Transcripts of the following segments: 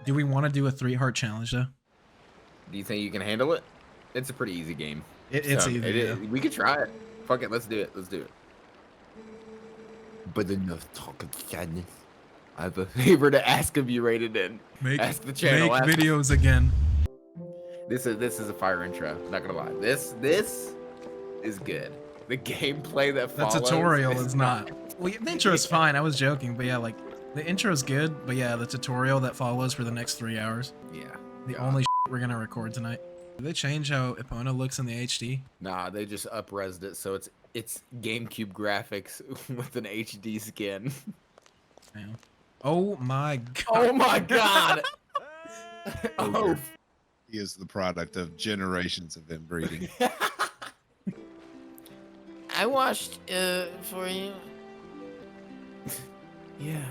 Do we want to do a 3-heart challenge though? Do you think you can handle it? It's a pretty easy game. It's So, easy. Yeah. we could try it. Fuck it, let's do it. Let's do it. But enough talk of sadness. I have a favor to ask of you, Rated N. Ask the channel. Make videos again. This is a fire intro. Not gonna lie. This is good. The gameplay that follows. The tutorial is not. Well, the intro is fine. I was joking, but yeah, like the intro is good, but yeah, the tutorial that follows for the next 3 hours. Yeah. The only we're gonna record tonight. Did they change how Epona looks in the HD? Nah, they just up-resed it, so it's GameCube graphics with an HD skin. Damn. Oh my god. Oh my god. Oh. He is the product of generations of inbreeding. I watched for you. Yeah.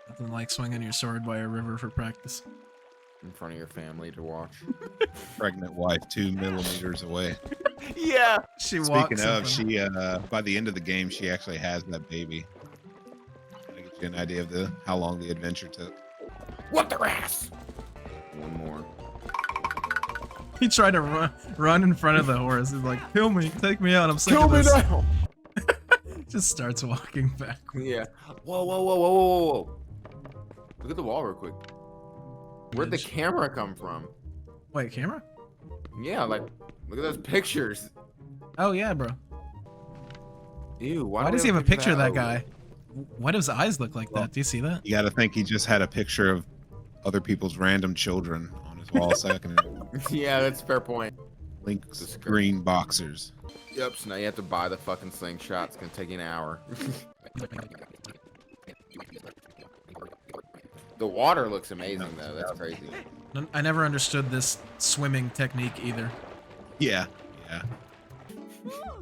Nothing like swinging your sword by a river for practice. In front of your family to watch. Pregnant wife 2 millimeters away. Yeah. She walks. Speaking of, she by the end of the game, she actually has that baby. To get you an idea of how long the adventure took. What the ass? One more. He tried to run in front of the horse. He's like, "Kill me, take me out. I'm sick Kill of me this." now. Just starts walking back. Yeah. Whoa, whoa, whoa, whoa, whoa, whoa. Look at the wall real quick. Where'd the camera come from? Wait, camera? Yeah, like, look at those pictures. Oh yeah, bro. Ew, Why does he have a picture of that guy? Why does his eyes look like that? Do you see that? You got to think he just had a picture of other people's random children on his wall a second. Yeah, that's a fair point. Link's green boxers. Yep, so now you have to buy the fucking slingshot. It's gonna take you an hour. The water looks amazing though. That's crazy. I never understood this swimming technique either. Yeah, yeah.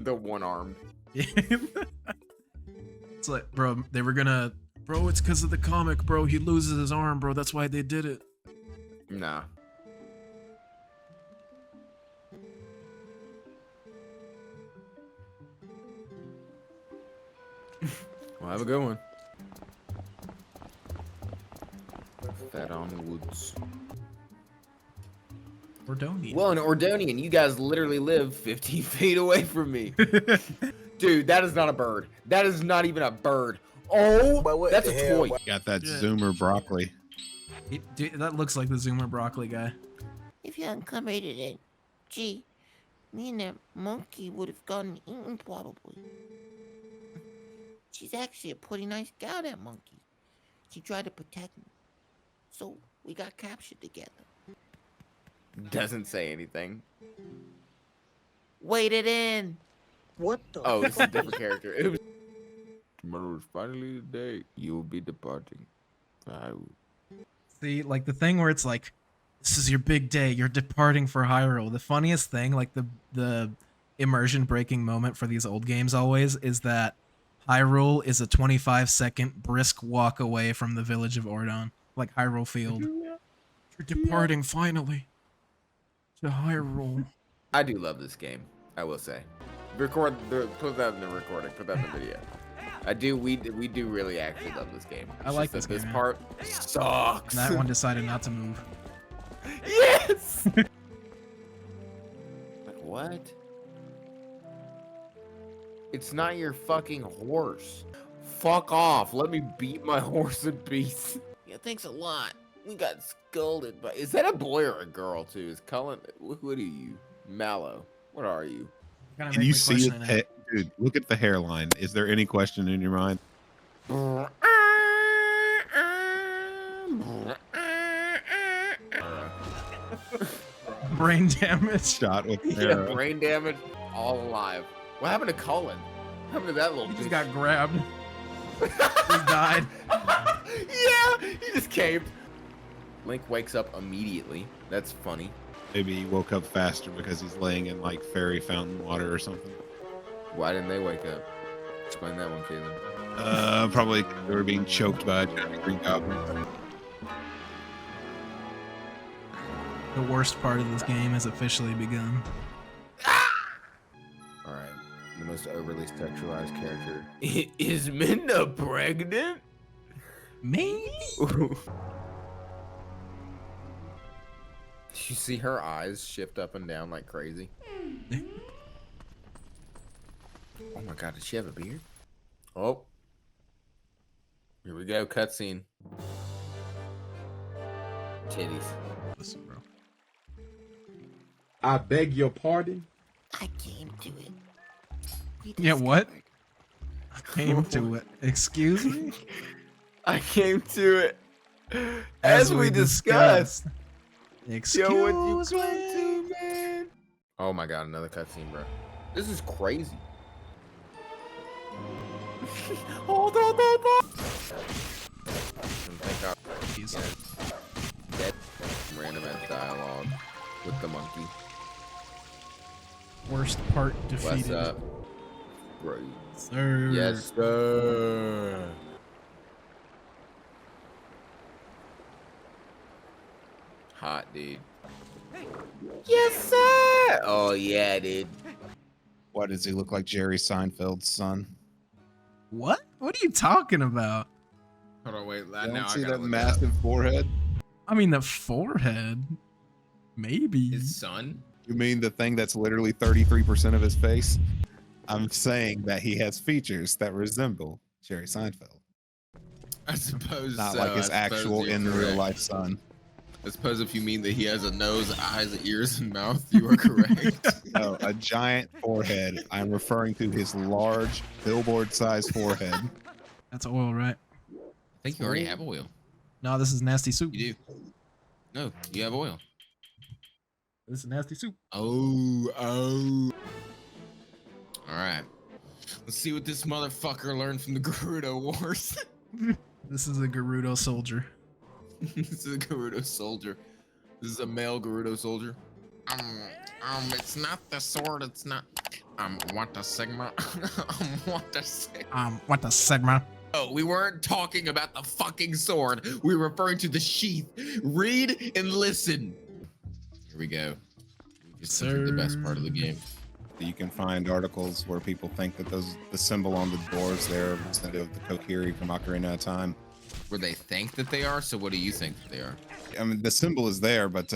The one-armed. It's like, bro, they were gonna... Bro, it's because of the comic, bro. He loses his arm, bro. That's why they did it. Nah. Well, have a good one. Fed on woods. Ordonian. Well, in Ordonian, you guys literally live 15 feet away from me. Dude, that is not a bird. That is not even a bird. Oh, that's a toy. Got that Zoomer broccoli. Dude, that looks like the Zoomer broccoli guy. If you hadn't come rated it, gee, me and that monkey would have gotten eaten probably. She's actually a pretty nice gal, that monkey. She tried to protect me. So we got captured together. Doesn't say anything. Waited in. What the? Oh, this is a different character. Oops. Tomorrow is finally the day you will be departing. See, like the thing where it's like, this is your big day. You're departing for Hyrule. The funniest thing, like the immersion breaking moment for these old games always is that Hyrule is a 25-second brisk walk away from the village of Ordon, like Hyrule Field. You're departing finally to Hyrule. I do love this game, I will say. Put that in the recording, put that in the video. We do really actually love this game. I like this game. This game, part sucks. And that one decided not to move. Yes! Like, what? It's not your fucking horse. Fuck off. Let me beat my horse in peace. Yeah, thanks a lot. We got scolded by... Is that a boy or a girl, too? Is Cullen... What are you? Mallow. What are you? Can you see it? Dude, look at the hairline. Is there any question in your mind? Brain damage. Shot with Yeah, arrow. brain damage. All alive. What happened to Cullen? What happened to that little He just bitch? got grabbed. He died. Yeah, he just caved. Link wakes up immediately. That's funny. Maybe he woke up faster because he's laying in like fairy fountain water or something. Why didn't they wake up? Explain that one, Caleb. Probably they were being choked by a giant green goblin. The worst part of this game has officially begun. Alright, the most overly sexualized character. Is Minna pregnant? Me? You see her eyes shift up and down like crazy? Oh my god, did she have a beard? Oh. Here we go, cutscene. Titties. Listen, bro. I beg your pardon? I came to it. We Yeah, what? discovered- I came to it. Excuse me? I came to it. As we discussed. Excuse Yo, what you me? come to, man? Oh my god, another cutscene, bro. This is crazy. Hold on. Thank God. Jeez. That random ass dialogue with the monkey. Worst part What's defeated. up? Bro. Sir. Yes, sir. Hot, dude. Yes, sir. Oh yeah, dude. Why does he look like Jerry Seinfeld's son? What? What are you talking about? Hold on, wait. You Now don't I see gotta that look massive forehead? I mean, the forehead. Maybe. His son. You mean the thing that's literally 33% of his face? I'm saying that he has features that resemble Jerry Seinfeld, I suppose. not so. like his I suppose actual you're in real correct. life son. I suppose if you mean that he has a nose, eyes, ears, and mouth, you are correct. No, a giant forehead. I'm referring to his large billboard-sized forehead. That's oil, right? I think you already have oil. No, this is nasty soup. You do. No, you have oil. This is nasty soup. Oh. All right. Let's see what this motherfucker learned from the Gerudo Wars. This is a Gerudo soldier. This is a Gerudo soldier. This is a male Gerudo soldier. It's not the sword. It's not. What the Sigma? What the Sigma? What the Sigma? Oh, we weren't talking about the fucking sword. We were referring to the sheath. Read and listen. Here we go. We just entered the best part of the game. You can find articles where people think that the symbol on the doors there are representative of the Kokiri from Ocarina of Time. Where they think that they are. So what do you think that they are? I mean, the symbol is there, but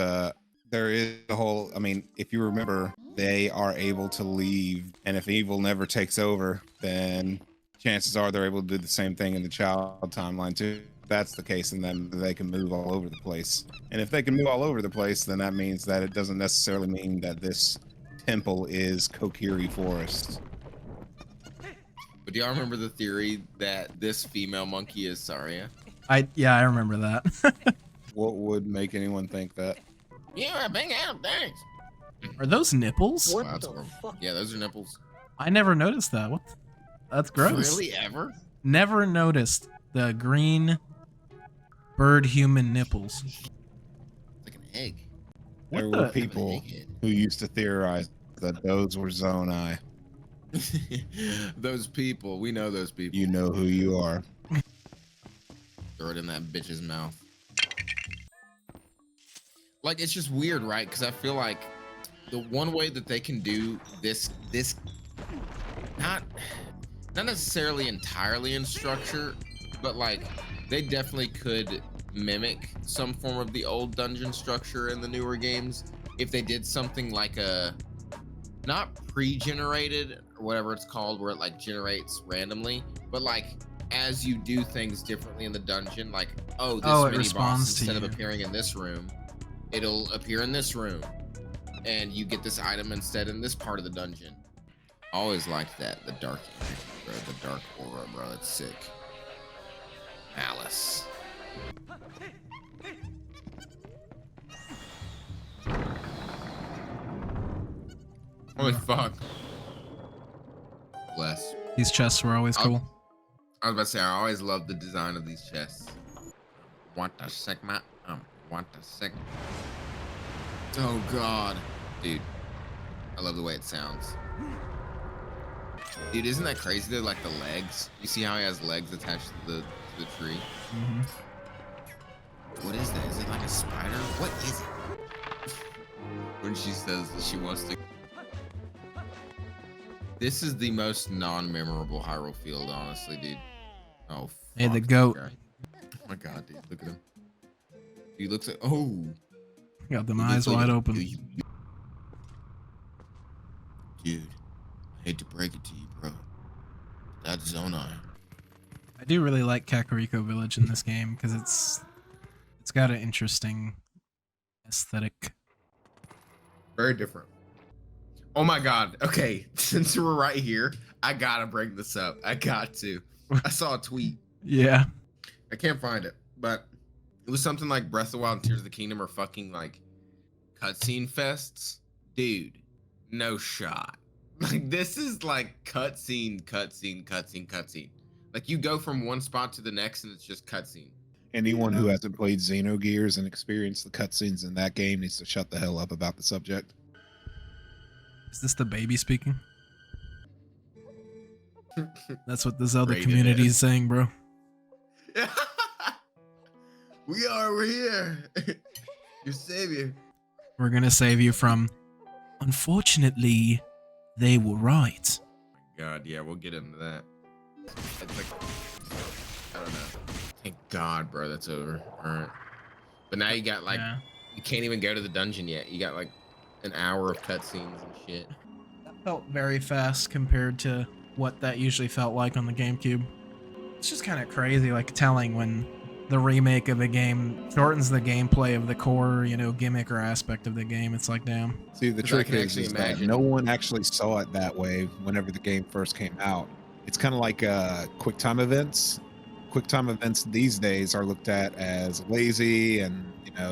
there is a whole. I mean, if you remember, they are able to leave, and if evil never takes over, then chances are they're able to do the same thing in the child timeline too. If that's the case, and then they can move all over the place. And if they can move all over the place, then that means that it doesn't necessarily mean that this temple is Kokiri Forest. But do y'all remember the theory that this female monkey is Saria? I remember that. What would make anyone think that? Yeah, bang out, thanks. Are those nipples? Wow, that's horrible. Yeah, those are nipples. I never noticed that. What? That's gross. Really, ever? Never noticed the green bird human nipples. Like an egg. There What were the- people who used to theorize that those were Zonai. Those people, we know those people. You know who you are. Throw it in that bitch's mouth. Like, it's just weird, right? Because I feel like the one way that they can do this not necessarily entirely in structure, but like they definitely could mimic some form of the old dungeon structure in the newer games if they did something like a not pre-generated or whatever it's called, where it like generates randomly, but like as you do things differently in the dungeon, like this it mini boss, responds to instead of you. appearing in this room, it'll appear in this room, and you get this item instead in this part of the dungeon. Always liked that, the dark energy, bro, the dark aura, bro. That's sick. Alice. Holy fuck. Bless. These chests were always cool. I was about to say, I always loved the design of these chests. Want the Sigma? Want the Sigma? Oh god. Dude, I love the way it sounds. Dude, isn't that crazy though? Like the legs. You see how he has legs attached to the tree? Mhm. What is that? Is it like a spider? What is it? When she says that she wants to. This is the most non-memorable Hyrule field, honestly, dude. Oh, Hey, the fuck, goat. this guy. Oh my god, dude, look at him. He looks like. Oh, Got them It eyes looks like wide a- open. Dude, I hate to break it to you, bro. That's Zonai. I do really like Kakariko Village in this game because it's got an interesting aesthetic. Very different. Oh my god. Okay, since we're right here, I gotta bring this up. I got to. I saw a tweet. Yeah. I can't find it, but it was something like Breath of the Wild and Tears of the Kingdom are fucking like cutscene fests. Dude, no shot. Like this is like cutscene. Like you go from one spot to the next and it's just cutscene. Anyone who hasn't played Xenogears and experienced the cutscenes in that game needs to shut the hell up about the subject. Is this the baby speaking? That's what the Zelda Rated community N. is saying, bro. We're here. Your savior. We're gonna save you from. Unfortunately, they were right. God, yeah, we'll get into that. It's like, I don't know. Thank God, bro, that's over. All right. But now you got like, Yeah. you can't even go to the dungeon yet. You got like an hour of cutscenes and shit. That felt very fast compared to what that usually felt like on the GameCube. It's just kind of crazy, like telling when the remake of a game shortens the gameplay of the core, gimmick or aspect of the game. It's like, damn. See, the 'Cause I trick can is actually that imagine- no one actually saw it that way whenever the game first came out. It's kind of like QuickTime events. QuickTime events these days are looked at as lazy and,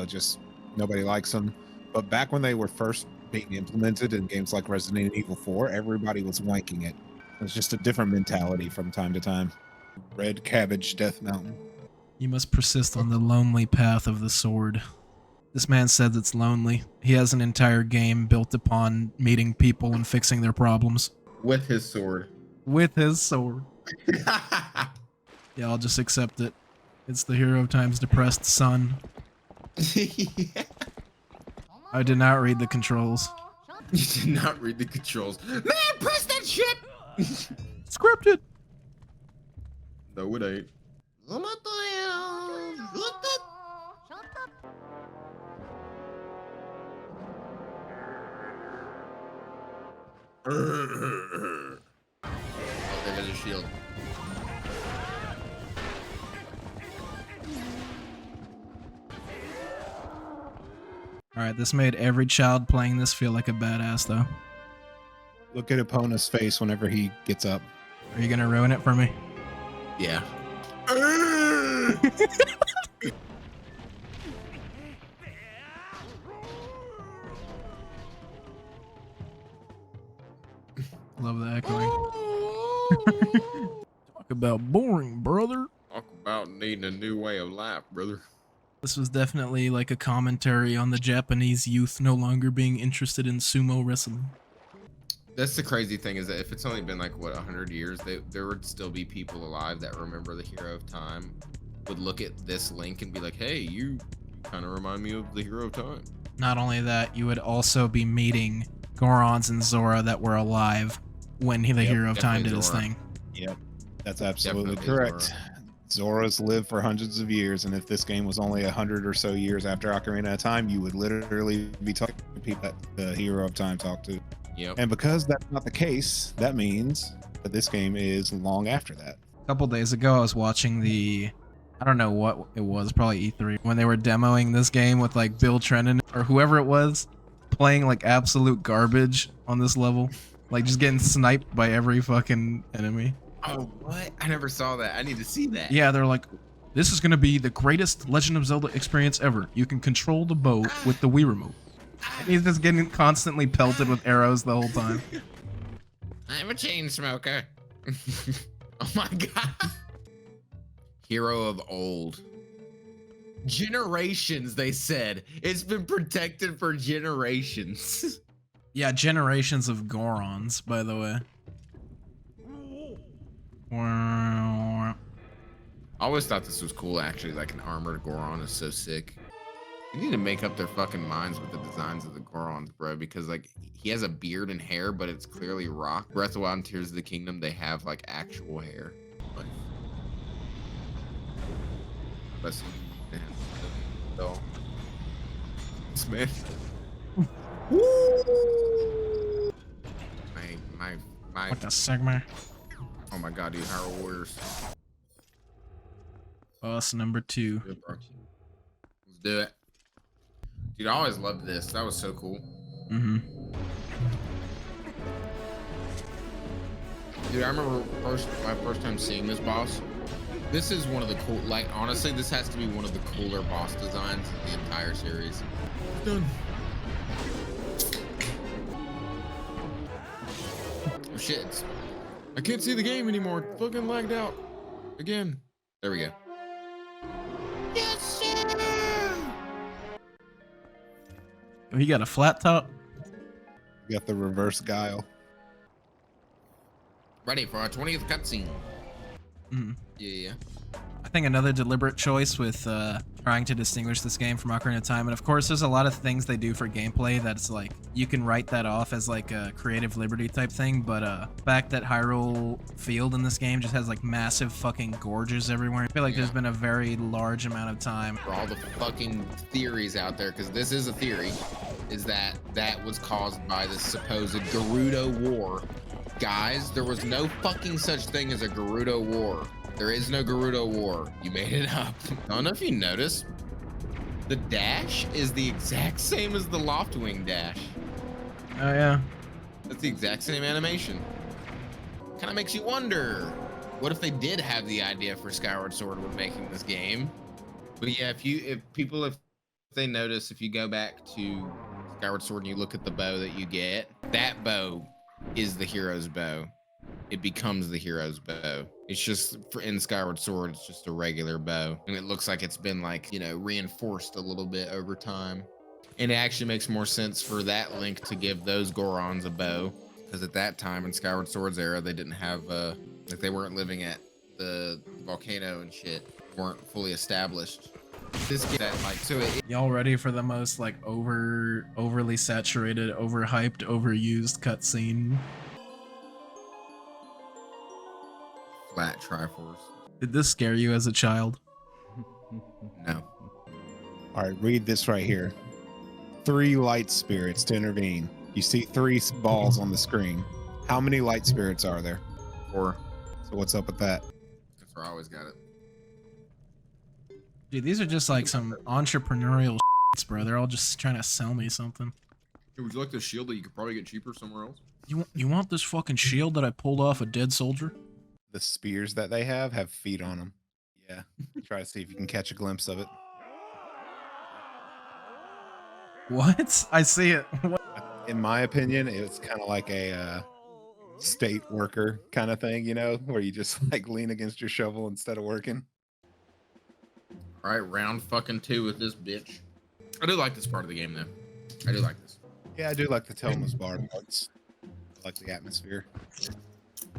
just nobody likes them. But back when they were first being implemented in games like Resident Evil 4, everybody was wanking it. It's just a different mentality from time to time. Red Cabbage Death Mountain. You must persist on the lonely path of the sword. This man says it's lonely. He has an entire game built upon meeting people and fixing their problems. With his sword. With his sword. Yeah, I'll just accept it. It's the hero times depressed son. I did not read the controls. You did not read the controls. Man, press that shit! Scripted! No, it ain't. Oh, there's a shield. Alright, this made every child playing this feel like a badass, though. Look at Epona's face whenever he gets up. Are you gonna ruin it for me? Yeah. Love the echoing. Talk about boring, brother. Talk about needing a new way of life, brother. This was definitely like a commentary on the Japanese youth no longer being interested in sumo wrestling. That's the crazy thing, is that if it's only been like, what, 100 years, there would still be people alive that remember the Hero of Time, would look at this link and be like, hey, you kind of remind me of the Hero of Time. Not only that, you would also be meeting Gorons and Zora that were alive when the Hero of Time did his Zora. thing. Yep, that's absolutely Definitely correct. Zora's lived for hundreds of years, and if this game was only 100 or so years after Ocarina of Time, you would literally be talking to people that the Hero of Time talked to. Yep. And because that's not the case, that means that this game is long after that. A couple days ago, I was watching I don't know what it was, probably E3, when they were demoing this game with like Bill Trennan or whoever it was, playing like absolute garbage on this level. Like just getting sniped by every fucking enemy. Oh, what? I never saw that. I need to see that. Yeah, they're like, this is going to be the greatest Legend of Zelda experience ever. You can control the bow with the Wii remote. And he's just getting constantly pelted with arrows the whole time. I'm a chain smoker. Oh my god. Hero of old. Generations, they said. It's been protected for generations. Yeah, generations of Gorons, by the way. I always thought this was cool, actually. Like an armored Goron is so sick. You need to make up their fucking minds with the designs of the Gorons, bro, because like he has a beard and hair, but it's clearly rock. Breath of the Wild and Tears of the Kingdom, they have like actual hair. Like, man. Woo! My. What the Sigma? Oh my god, dude, Hyrule Warriors. Boss number 2. Good, bro. Let's do it. Dude, I always loved this. That was so cool. Mm-hmm. Dude, I remember my first time seeing this boss. This is one of the cool, like, honestly, this has to be one of the cooler boss designs in the entire series. Done. Oh shit. I can't see the game anymore. Fucking lagged out. Again. There we go. Yes, sir! Oh, he got a flat top? You got the reverse guile. Ready for our 20th cutscene. Mm. Yeah. I think another deliberate choice with trying to distinguish this game from Ocarina of Time, and of course there's a lot of things they do for gameplay that's like, you can write that off as like a creative liberty type thing, but the fact that Hyrule Field in this game just has like massive fucking gorges everywhere, I feel like there's been a very large amount of time. For all the fucking theories out there, because this is a theory, is that was caused by the supposed Gerudo War. Guys, there was no fucking such thing as a Gerudo War. There is no Gerudo War. You made it up. I don't know if you noticed, the dash is the exact same as the Loftwing dash. Oh yeah. That's the exact same animation. Kind of makes you wonder, what if they did have the idea for Skyward Sword when making this game? But yeah, if they notice, if you go back to Skyward Sword and you look at the bow that you get, that bow is the hero's bow. It becomes the hero's bow. It's just in Skyward Sword, it's just a regular bow, and it looks like it's been, like, you know, reinforced a little bit over time. And it actually makes more sense for that Link to give those Gorons a bow, because at that time in Skyward Sword's era, they didn't have like, they weren't living at the volcano and shit, weren't fully established. This game, that, like, so Y'all ready for the most like overly saturated, overhyped, overused cutscene? Flat Triforce. Did this scare you as a child? No. All right, read this right here. 3 light spirits to intervene. You see 3 balls on the screen. How many light spirits are there? 4. So what's up with that? That's where I always got it. Dude, these are just like some entrepreneurial bro. They're all just trying to sell me something. Hey, would you like this shield that you could probably get cheaper somewhere else? You want this fucking shield that I pulled off a dead soldier? The spears that they have feet on them. Yeah. Try to see if you can catch a glimpse of it. What? I see it. What? In my opinion, it's kind of like a state worker kind of thing, you know, where you just like lean against your shovel instead of working. All right, round fucking 2 with this bitch. I do like this part of the game, though. I do like this. Yeah, I do like the Telma's bar parts. I like the atmosphere.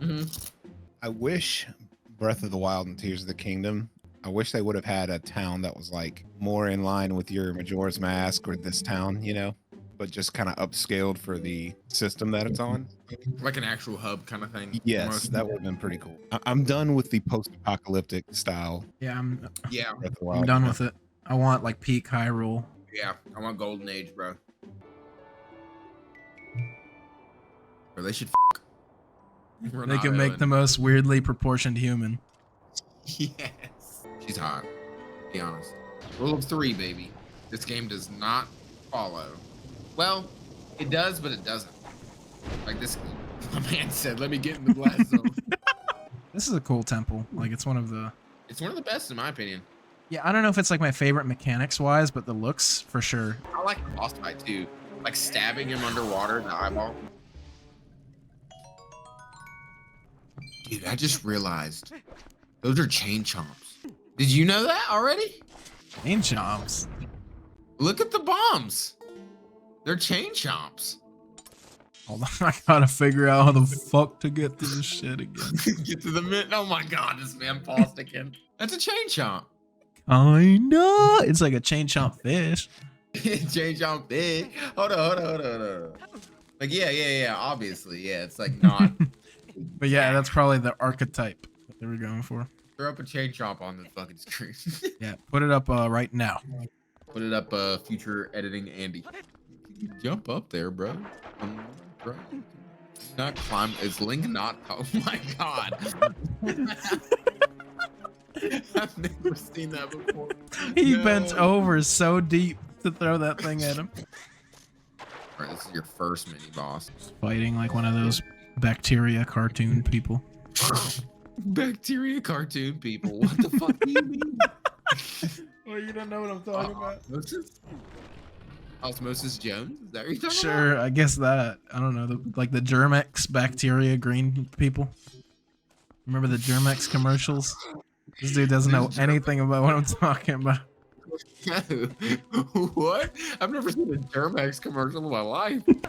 Mm-hmm. I wish Breath of the Wild and Tears of the Kingdom, I wish they would have had a town that was like more in line with your Majora's Mask or this town, you know, but just kind of upscaled for the system that it's on. Like an actual hub kind of thing. Yes, almost. that would have been pretty cool. I'm done with the post-apocalyptic style. Yeah, Yeah, Breath of the I'm Wild. done with it. I want like peak Hyrule. yeah. I want Golden Age, bro. Or they should They can make the most weirdly proportioned human. Yes. She's hot. Be honest. Rule of 3, baby. This game does not follow. Well, it does, but it doesn't. Like this, my man said, let me get in the blast zone. This is a cool temple. Like it's one of the best in my opinion. Yeah, I don't know if it's like my favorite mechanics wise, but the looks for sure. I like the boss fight too. Like stabbing him underwater in the eyeball. Dude, I just realized those are chain chomps. Did you know that already? Chain chomps. Look at the bombs. They're chain chomps. Hold on, I gotta figure out how the fuck to get to this shit again. Get to the mid. Oh my god, this man paused again. That's a chain chomp. Kinda. It's like a chain chomp fish. Chain chomp big. Hold on. Like yeah. Obviously, yeah. It's like not. But yeah, that's probably the archetype that they were going for. Throw up a chain chomp on the fucking screen. Yeah, put it up right now. Put it up, future editing Andy. You jump up there, bro. Bro. Not climb. Is Link not? Oh my god. I've never seen that before. He bent over so deep to throw that thing at him. Alright, this is your first mini boss. Fighting like one of those bacteria cartoon people. Bacteria cartoon people. What the fuck do you mean? Well, you don't know what I'm talking about. Osmosis Jones? Is that what you're talking Sure, I guess that. I don't know. Like the Germex bacteria green people. Remember the Germex commercials? This dude doesn't know anything about what I'm talking about. What? I've never seen a Germex commercial in my life. What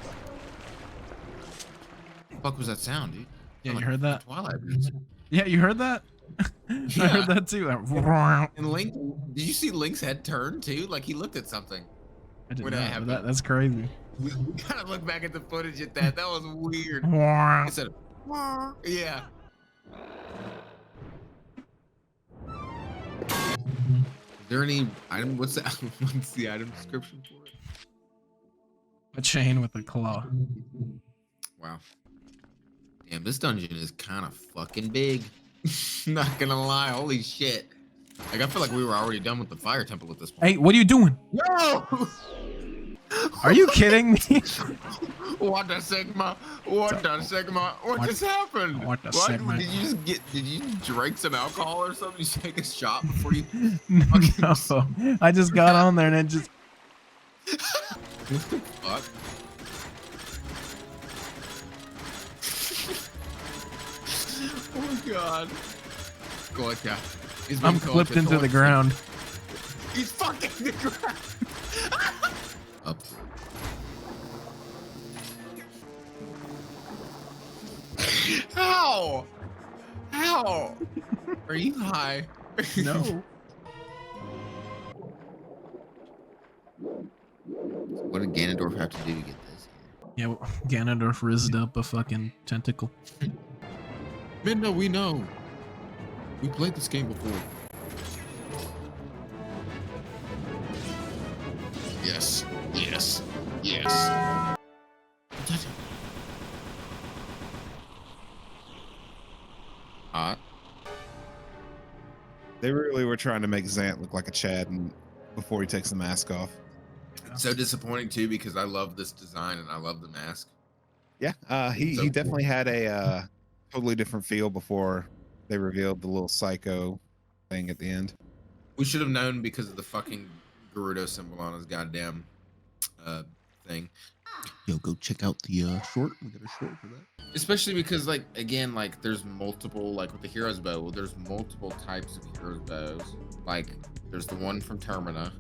the fuck was that sound, dude? Yeah, you heard that? Twilight Princess. Yeah, you heard that? I heard that too. And Link, did you see Link's head turn too? Like he looked at something. I didn't When know that happened. that. That's crazy. We gotta look back at the footage at that. That was weird. Yeah. I said, yeah. Is there any item? What's the what's the item description for it? A chain with a claw. Wow. Damn, this dungeon is kind of fucking big. Not gonna lie, holy shit. Like I feel like we were already done with the fire temple at this point. Hey, what are you doing? No! Are you kidding me? What the Sigma? What the Sigma? What just happened? What the Sigma? Did you just did you drink some alcohol or something? You take a shot before you No, I just got on there and it just. What the fuck? Oh my god. Gotcha. I'm flipped into the ground. He's fucking the ground. Up. How? How? Are you high? No. What did Ganondorf have to do to get this? Yeah, well, Ganondorf rizzed up a fucking tentacle. Minna, we know. We played this game before. Yes. Yes. Yes. Hot. They really were trying to make Zant look like a Chad before he takes the mask off. So disappointing too because I love this design and I love the mask. Yeah, he definitely had a totally different feel before they revealed the little psycho thing at the end. We should have known because of the fucking Gerudo symbol on his goddamn thing. Yo, go check out the short. We got a short for that. Especially because, like, again, like, there's multiple, like, with the hero's bow, there's multiple types of hero's bows. Like, there's the one from Termina,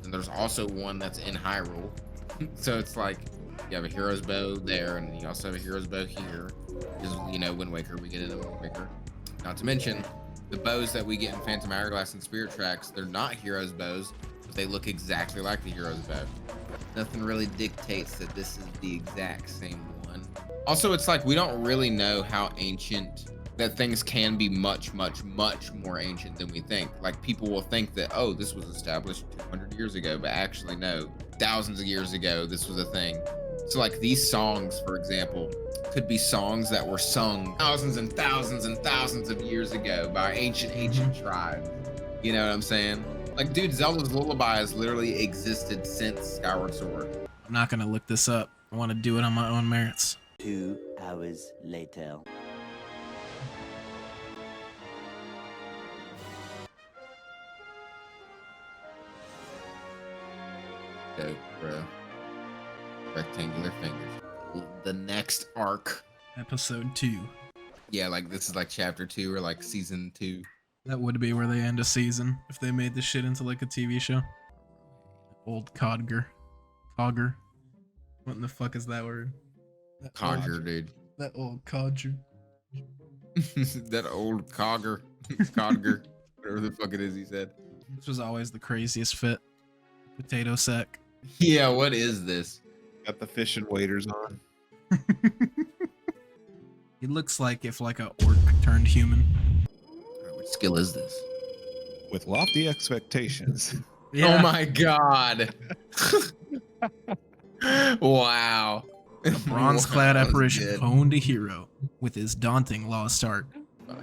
and there's also one that's in Hyrule. So it's like, you have a hero's bow there, and you also have a hero's bow here. Because, you know, Wind Waker, we get it in Wind Waker. Not to mention, the bows that we get in Phantom Hourglass and Spirit Tracks, they're not hero's bows, but they look exactly like the hero's bow. Nothing really dictates that this is the exact same one. Also, it's like, we don't really know how ancient, that things can be much, much, much more ancient than we think. Like, people will think that, oh, this was established 200 years ago, but actually, no. Thousands of years ago, this was a thing. So, like, these songs, for example, could be songs that were sung thousands and thousands and thousands of years ago by ancient tribes. You know what I'm saying? Like, dude, Zelda's Lullaby has literally existed since Skyward Sword. I'm not gonna look this up. I want to do it on my own merits. 2 hours later. Dope, bro. Rectangular fingers. The next arc. Episode 2. Yeah, like this is like chapter 2 or like season 2. That would be where they end a season if they made this shit into like a TV show. Old Codger. Cogger. What in the fuck is that word? Codger, dude. That old Codger. That old Cogger. Codger. Whatever the fuck it is he said. This was always the craziest fit. Potato sack. Yeah, what is this? Got the fishing waders on. He looks like if like a orc turned human. What skill is this? With lofty expectations. Oh my god. Wow. A bronze-clad Wow, that was apparition good. honed a hero with his daunting lost art. Fire.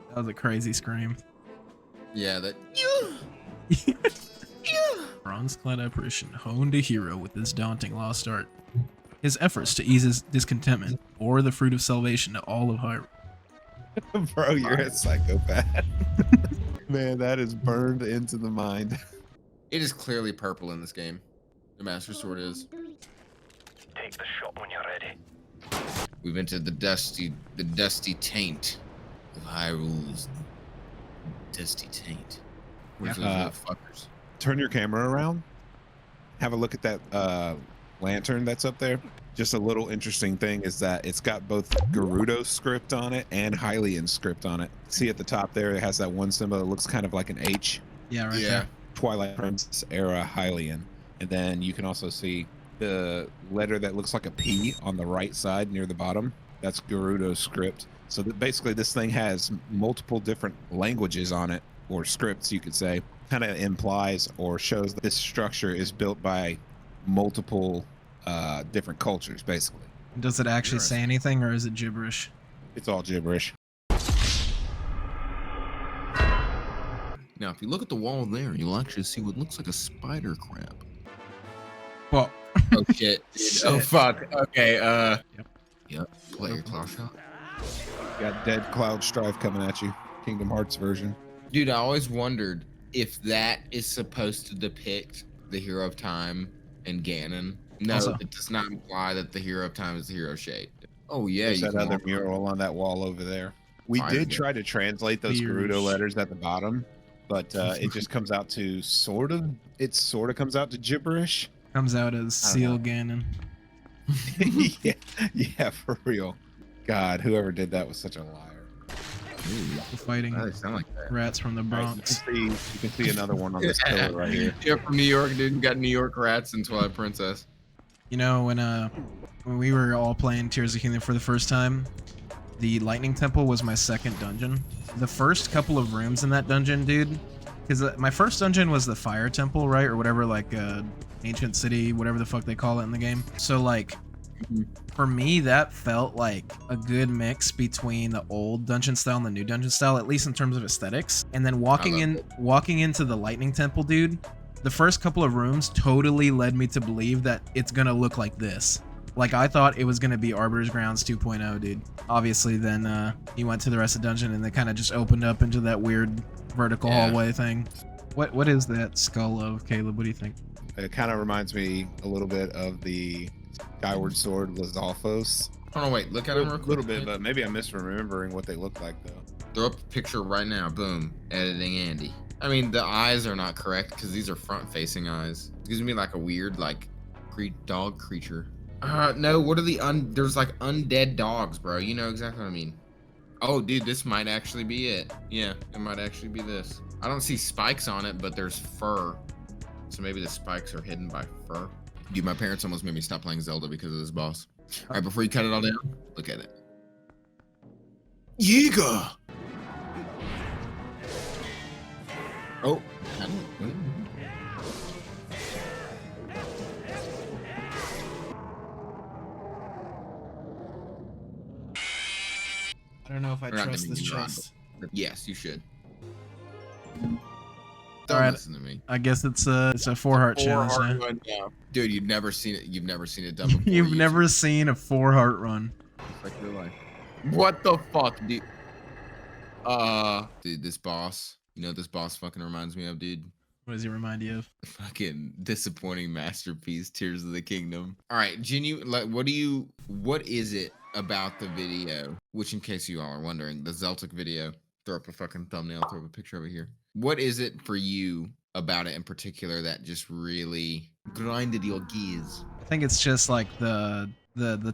That was a crazy scream. Yeah, that. Bronze-clad apparition honed a hero with his daunting lost art. His efforts to ease his discontentment bore the fruit of salvation to all of Hyrule. Bro, you're a psychopath. Man, that is burned into the mind. It is clearly purple in this game. The Master Sword is. Take the shot when you're ready. We've entered the dusty taint of Hyrule's dusty taint. Where's those little fuckers? Turn your camera around. Have a look at that lantern that's up there. Just a little interesting thing is that it's got both Gerudo script on it and Hylian script on it. See at the top there, it has that one symbol that looks kind of like an H. Yeah, right Yeah. there. Twilight Princess era Hylian. And then you can also see the letter that looks like a P on the right side near the bottom. That's Gerudo script. So that basically this thing has multiple different languages on it, or scripts you could say. Kind of implies or shows that this structure is built by multiple different cultures, basically. Does it actually say anything, or is it gibberish? It's all gibberish. Now, if you look at the wall there, you'll actually see what looks like a spider crab. Well, Oh shit. Oh fuck. Okay. Yep. Play your claw shot. Got Dead Cloud Strife coming at you. Kingdom Hearts version. Dude, I always wondered if that is supposed to depict the Hero of Time and Ganon. No, Also- it does not imply that the Hero of Time is the hero shape. Oh yeah, There's you that can other walk- mural on that wall over there. We Fire did it. try to translate those Beers. Gerudo letters at the bottom, but it just comes out to sort of comes out to gibberish. comes out as Seal Ganon. yeah, for real. God, whoever did that was such a liar. The fighting Why does it sound like that? rats from the You Bronx. can see another one on this pillar right here. Yeah, from New York, dude. Got New York rats and Twilight Princess. You know, when we were all playing Tears of the Kingdom for the first time, the Lightning Temple was my second dungeon. The first couple of rooms in that dungeon, dude, because my first dungeon was the Fire Temple, right, or whatever, like ancient city, whatever the fuck they call it in the game. So like, for me, that felt like a good mix between the old dungeon style and the new dungeon style, at least in terms of aesthetics. And then walking into the Lightning Temple, dude, the first couple of rooms totally led me to believe that it's gonna look like this. Like, I thought it was gonna be Arbiter's Grounds 2.0, dude. Obviously, then you went to the rest of the dungeon and they kind of just opened up into that weird vertical hallway thing. What is that skull of, Caleb? What do you think? It kind of reminds me a little bit of the Skyward Sword Lizalfos. Oh no, wait. Look at them real A quick. little bit, but maybe I'm misremembering what they look like though. Throw up a picture right now. Boom. Editing Andy. I mean, the eyes are not correct because these are front-facing eyes. It gives me like a weird, like, dog creature. No. What are the There's like undead dogs, bro. You know exactly what I mean. Oh, dude, this might actually be it. Yeah, it might actually be this. I don't see spikes on it, but there's fur. So maybe the spikes are hidden by fur. Dude, my parents almost made me stop playing Zelda because of this boss. All right, before you cut it all down, look at it. Yiga! Oh. I don't know if I We're not trust gonna this be wrong. chest. Yes, you should. All Don't right. listen to me. I guess it's a 4-heart challenge. Four-heart Huh? run now. Dude, you've never seen it. You've never seen it done before. You've never seen a 4-heart run. It's like real life. What the fuck, dude? Dude, this boss. You know what this boss fucking reminds me of, dude? What does he remind you of? Fucking disappointing masterpiece, Tears of the Kingdom. All right, like, what is it about the video? Which, in case you all are wondering, the Zeltic video. Throw up a fucking thumbnail, throw up a picture over here. What is it for you about it in particular that just really grinded your gears? I think it's just like the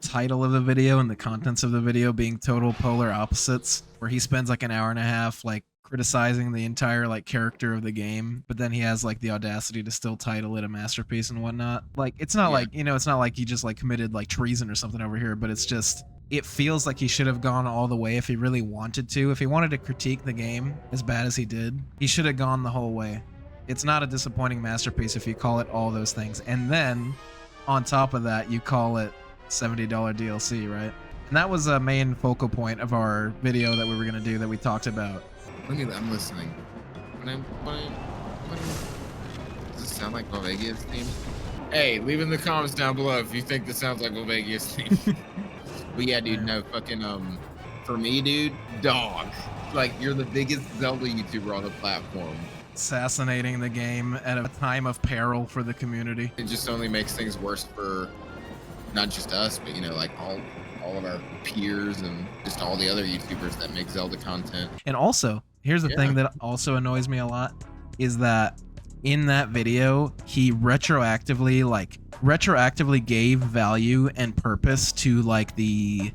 title of the video and the contents of the video being total polar opposites, where he spends like an hour and a half like criticizing the entire like character of the game, but then he has like the audacity to still title it a masterpiece and whatnot. Like, it's not like, you know, it's not like he just like committed like treason or something over here, but it's just it feels like he should have gone all the way if he really wanted to. If he wanted to critique the game as bad as he did, he should have gone the whole way. It's not a disappointing masterpiece if you call it all those things. And then, on top of that, you call it $70 DLC, right? And that was a main focal point of our video that we were going to do that we talked about. I'm listening. Does this sound like Volvagia's theme? Hey, leave in the comments down below if you think this sounds like Volvagia's theme. But yeah, dude, no, fucking, for me, dude, dog. Like, you're the biggest Zelda YouTuber on the platform. Assassinating the game at a time of peril for the community. It just only makes things worse for not just us, but, you know, like all of our peers and just all the other YouTubers that make Zelda content. And also, here's the thing that also annoys me a lot, is that in that video, he retroactively gave value and purpose to like the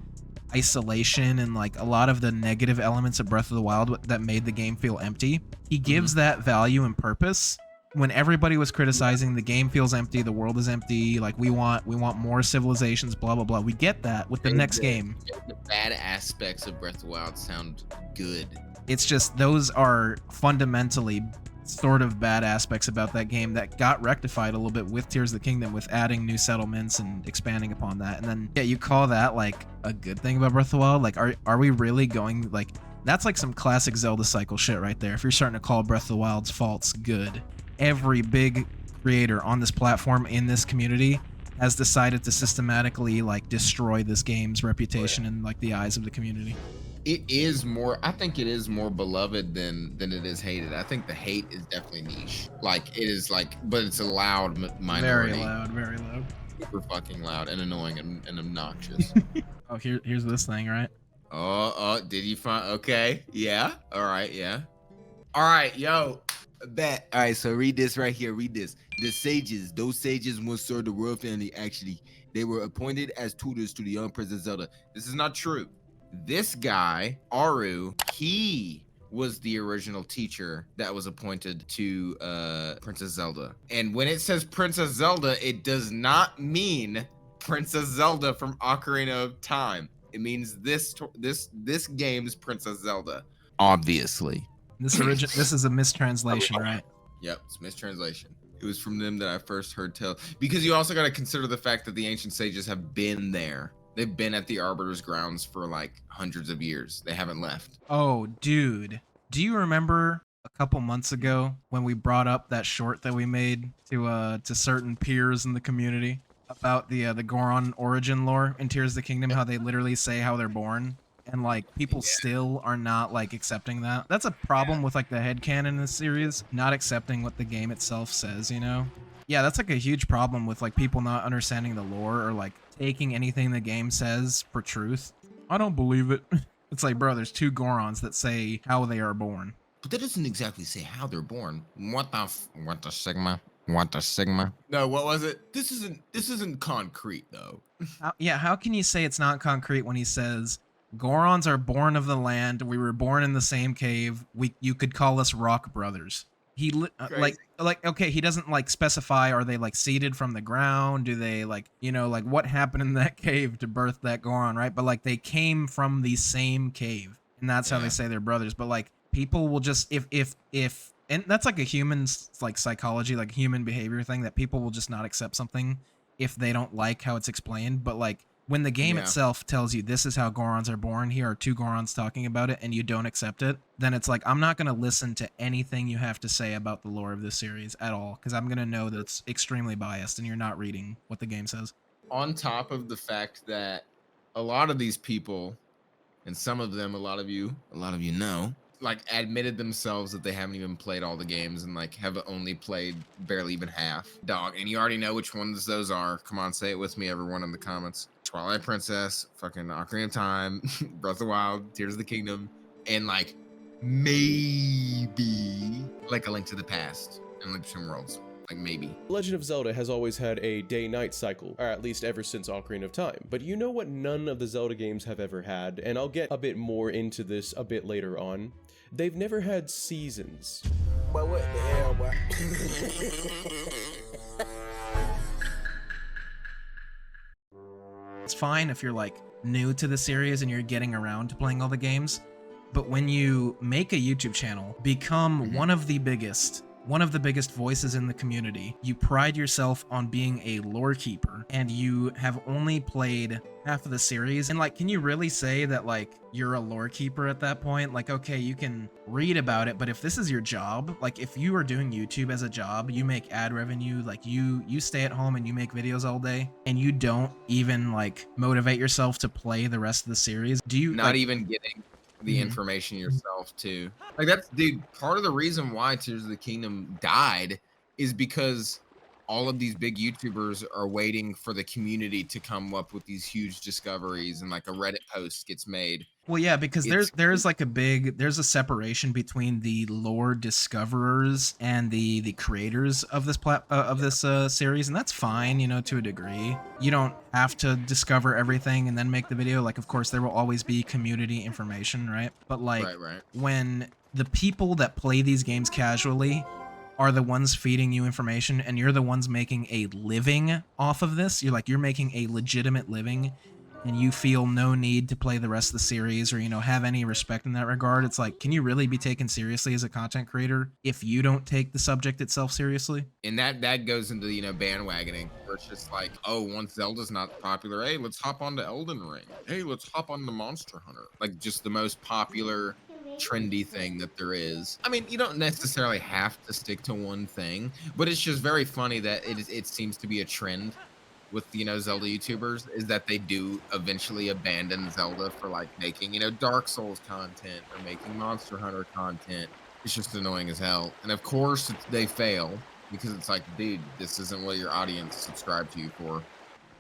isolation and like a lot of the negative elements of Breath of the Wild that made the game feel empty. He gives that value and purpose when everybody was criticizing the game feels empty, the world is empty, like we want more civilizations, blah blah blah. We get that with the next game. The bad aspects of Breath of the Wild sound good. It's just those are fundamentally sort of bad aspects about that game that got rectified a little bit with Tears of the Kingdom, with adding new settlements and expanding upon that. And then yeah, you call that like a good thing about Breath of the Wild? Like are we really going like that's like some classic Zelda cycle shit right there. If you're starting to call Breath of the Wild's faults good. Every big creator on this platform in this community has decided to systematically like destroy this game's reputation in like the eyes of the community. It is more, I think it is more beloved than it is hated. I think the hate is definitely niche. Like it is like, but it's a loud minority. Very loud. Super fucking loud and annoying and obnoxious. Oh, here's this thing, right? Oh, did you find, okay. Yeah. All right. Yeah. All right, yo. Bet. All right, so read this right here. Read this. The sages, those sages once served the royal family. Actually, they were appointed as tutors to the young Princess Zelda. This is not true. This guy, Aru, he was the original teacher that was appointed to Princess Zelda. And when it says Princess Zelda, it does not mean Princess Zelda from Ocarina of Time. It means this game's Princess Zelda, obviously. This is a mistranslation, right? Yep, it's a mistranslation. It was from them that I first heard tell. Because you also got to consider the fact that the ancient sages have been there. They've been at the Arbiter's grounds for like hundreds of years. They haven't left. Oh, dude. Do you remember a couple months ago when we brought up that short that we made to certain peers in the community about the Goron origin lore in Tears of the Kingdom, how they literally say how they're born? And like people still are not like accepting that. That's a problem with like the headcanon in this series, not accepting what the game itself says, you know? Yeah, that's like a huge problem with like people not understanding the lore or like taking anything the game says for truth. I don't believe it. It's like, bro, there's two Gorons that say how they are born. But that doesn't exactly say how they're born. What the sigma? What the sigma? No, what was it? This isn't concrete though. How can you say it's not concrete when he says Gorons are born of the land. We were born in the same cave. You could call us rock brothers. He like okay, he doesn't like specify. Are they like seeded from the ground? Do they like, you know, like what happened in that cave to birth that Goron, right? But like they came from the same cave, and that's how they say they're brothers. But like people will just if and that's like a human's like psychology, like human behavior thing, that people will just not accept something if they don't like how it's explained. But like when the game itself tells you this is how Gorons are born, here are two Gorons talking about it, and you don't accept it, then it's like, I'm not going to listen to anything you have to say about the lore of this series at all, because I'm going to know that it's extremely biased and you're not reading what the game says. On top of the fact that a lot of these people, and some of them, a lot of you know, like admitted themselves that they haven't even played all the games and like have only played barely even half. Dog, and you already know which ones those are. Come on, say it with me, everyone in the comments. Twilight Princess, fucking Ocarina of Time, Breath of the Wild, Tears of the Kingdom, and like maybe like A Link to the Past and Link Between Worlds. Like maybe. Legend of Zelda has always had a day-night cycle, or at least ever since Ocarina of Time. But you know what none of the Zelda games have ever had, and I'll get a bit more into this a bit later on. They've never had seasons. But what the hell, boy? It's fine if you're like new to the series and you're getting around to playing all the games. But when you make a YouTube channel, become one of the biggest voices in the community, you pride yourself on being a lore keeper, and you have only played half of the series. And like, can you really say that like you're a lore keeper at that point? Like, okay, you can read about it, but if this is your job, like if you are doing YouTube as a job, you make ad revenue, like you stay at home and you make videos all day, and you don't even like motivate yourself to play the rest of the series, do you Not like, even getting the information yourself too. Like that's, dude, part of the reason why Tears of the Kingdom died is because all of these big YouTubers are waiting for the community to come up with these huge discoveries, and like a Reddit post gets made. Well, yeah, because there's like there's a separation between the lore discoverers and the creators of this series, and that's fine, you know, to a degree. You don't have to discover everything and then make the video. Like, of course, there will always be community information, right? But like, when the people that play these games casually are the ones feeding you information, and you're the ones making a living off of this, you're making a legitimate living, and you feel no need to play the rest of the series or, you know, have any respect in that regard. It's like, can you really be taken seriously as a content creator if you don't take the subject itself seriously? And that goes into, you know, bandwagoning, where it's just like, oh, once Zelda's not popular, hey, let's hop onto Elden Ring. Hey, let's hop on the Monster Hunter. Like, just the most popular, trendy thing that there is. I mean, you don't necessarily have to stick to one thing, but it's just very funny that it seems to be a trend with, you know, Zelda YouTubers, is that they do eventually abandon Zelda for like making, you know, Dark Souls content or making Monster Hunter content. It's just annoying as hell. And of course they fail, because it's like, dude, this isn't what your audience subscribed to you for.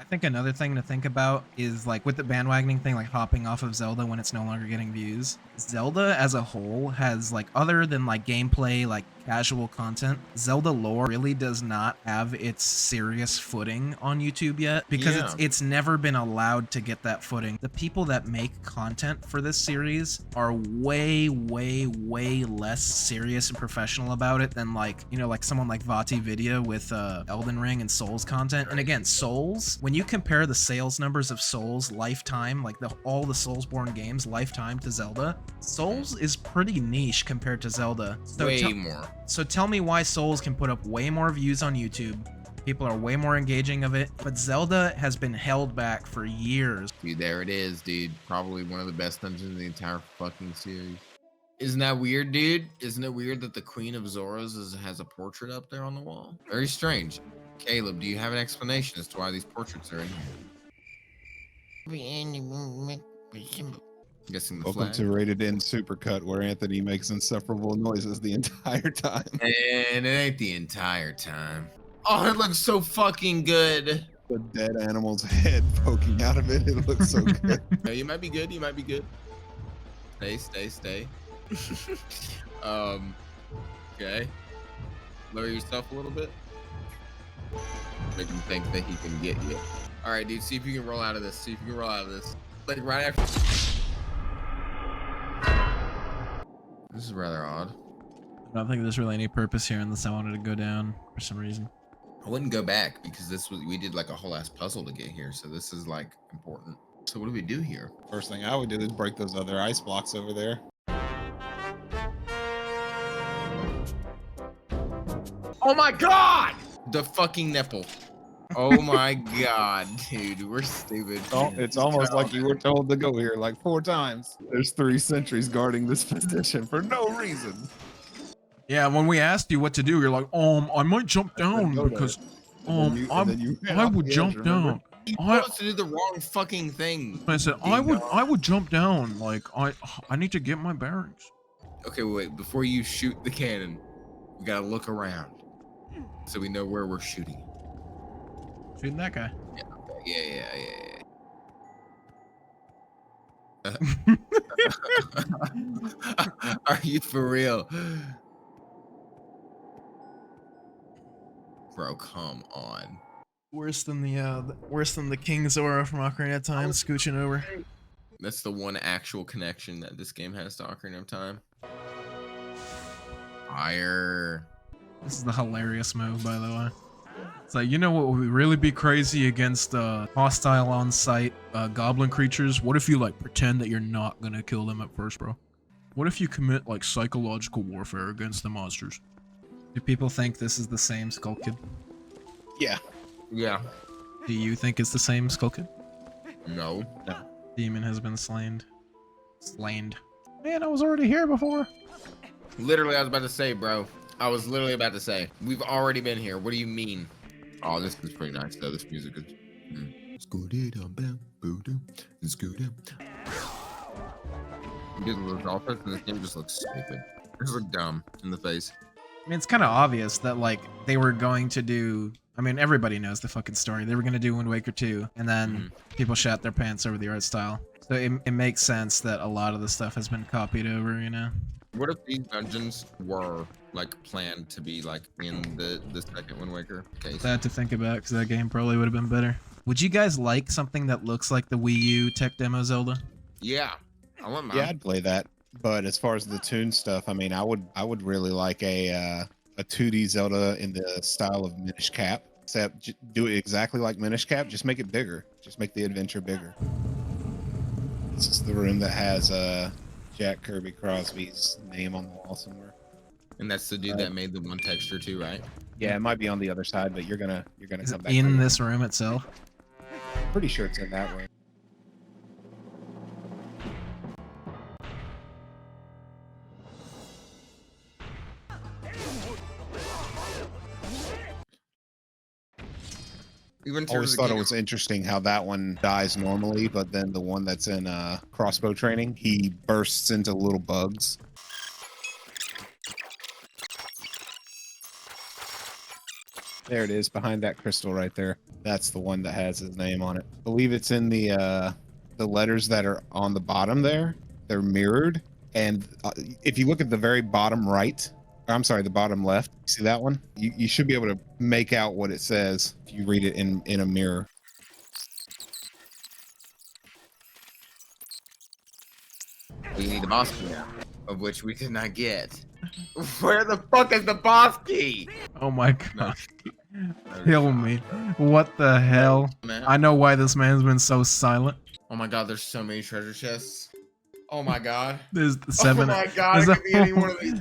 I think another thing to think about is like with the bandwagoning thing, like hopping off of Zelda when it's no longer getting views. Zelda as a whole has, like, other than like gameplay, like casual content, Zelda lore really does not have its serious footing on YouTube yet, because it's never been allowed to get that footing. The people that make content for this series are way less serious and professional about it than, like, you know, like someone like Vati Vidya with Elden Ring and Souls content. And again, Souls, when you compare the sales numbers of Souls lifetime, like all the Soulsborne games lifetime, to Zelda, Souls is pretty niche compared to Zelda. So way more. So tell me why Souls can put up way more views on YouTube. People are way more engaging of it, but Zelda has been held back for years. Dude, there it is, dude. Probably one of the best dungeons in the entire fucking series. Isn't that weird, dude? Isn't it weird that the Queen of Zoras has a portrait up there on the wall? Very strange. Caleb, do you have an explanation as to why these portraits are in here? Guessing the Welcome flag. to Rated N Supercut, where Anthony makes insufferable noises the entire time. And it ain't the entire time. Oh, it looks so fucking good. The dead animal's head poking out of it. It looks so good. No, you might be good. You might be good. Stay. Okay. Lower yourself a little bit. Make him think that he can get you. All right, dude. See if you can roll out of this. Like right after. This is rather odd. I don't think there's really any purpose here unless I wanted to go down for some reason. I wouldn't go back because we did like a whole ass puzzle to get here, so this is like important. So what do we do here? First thing I would do is break those other ice blocks over there. Oh my god! The fucking nipple. Oh my god, dude, we're stupid. Oh, it's almost like you were told to go here like 4 times. There's 3 sentries guarding this position for no reason. Yeah, when we asked you what to do, you're like, I might jump down because, I would jump down. You told us to do the wrong fucking thing. I said, I would jump down. Like, I need to get my bearings. Okay, wait, before you shoot the cannon, we gotta look around so we know where we're shooting. Shooting that guy. Yeah. Are you for real? Bro, come on. Worse than the King Zora from Ocarina of Time scooching over. That's the one actual connection that this game has to Ocarina of Time. Fire. This is the hilarious move, by the way. It's like, you know what would really be crazy against hostile on-site goblin creatures? What if you like pretend that you're not gonna kill them at first, bro? What if you commit like psychological warfare against the monsters? Do people think this is the same Skull Kid? Yeah. Yeah. Do you think it's the same Skull Kid? No. Demon has been slain. Man, I was already here before. Literally, I was about to say, bro. I was literally about to say, we've already been here. What do you mean? Oh, this is pretty nice, though. This music is... Dude, the dolphins in this game just look stupid. They just look dumb in the face. I mean, it's kind of obvious that, like, they were going to do... I mean, everybody knows the fucking story. They were going to do Wind Waker 2, and then people shat their pants over the art style. So it makes sense that a lot of the stuff has been copied over, you know? What if these dungeons were, like, planned to be, like, in the second Wind Waker case? Sad to think about, because that game probably would have been better. Would you guys like something that looks like the Wii U tech demo Zelda? Yeah. I want mine. Yeah, I'd play that. But as far as the tune stuff, I mean, I would really like a 2D Zelda in the style of Minish Cap. Except do it exactly like Minish Cap, just make it bigger. Just make the adventure bigger. This is the room that has Jack Kirby Crosby's name on the wall somewhere. And that's the dude that made the one texture too, right? Yeah, it might be on the other side, but you're gonna Is come it back. in this room itself? Pretty sure it's in that room. Even I always thought it was interesting how that one dies normally, but then the one that's in crossbow training, he bursts into little bugs. There it is, behind that crystal right there. That's the one that has his name on it. I believe it's in the letters that are on the bottom there. They're mirrored, and if you look at the very bottom right, I'm sorry, the bottom left. See that one? You should be able to make out what it says if you read it in a mirror. We need the boss key now, of which we did not get. Where the fuck is the boss key? Oh my god. Kill me. What the hell? Man. I know why this man's been so silent. Oh my god, there's so many treasure chests. Oh my god. There's the 7. Oh my god, it could be any one of these.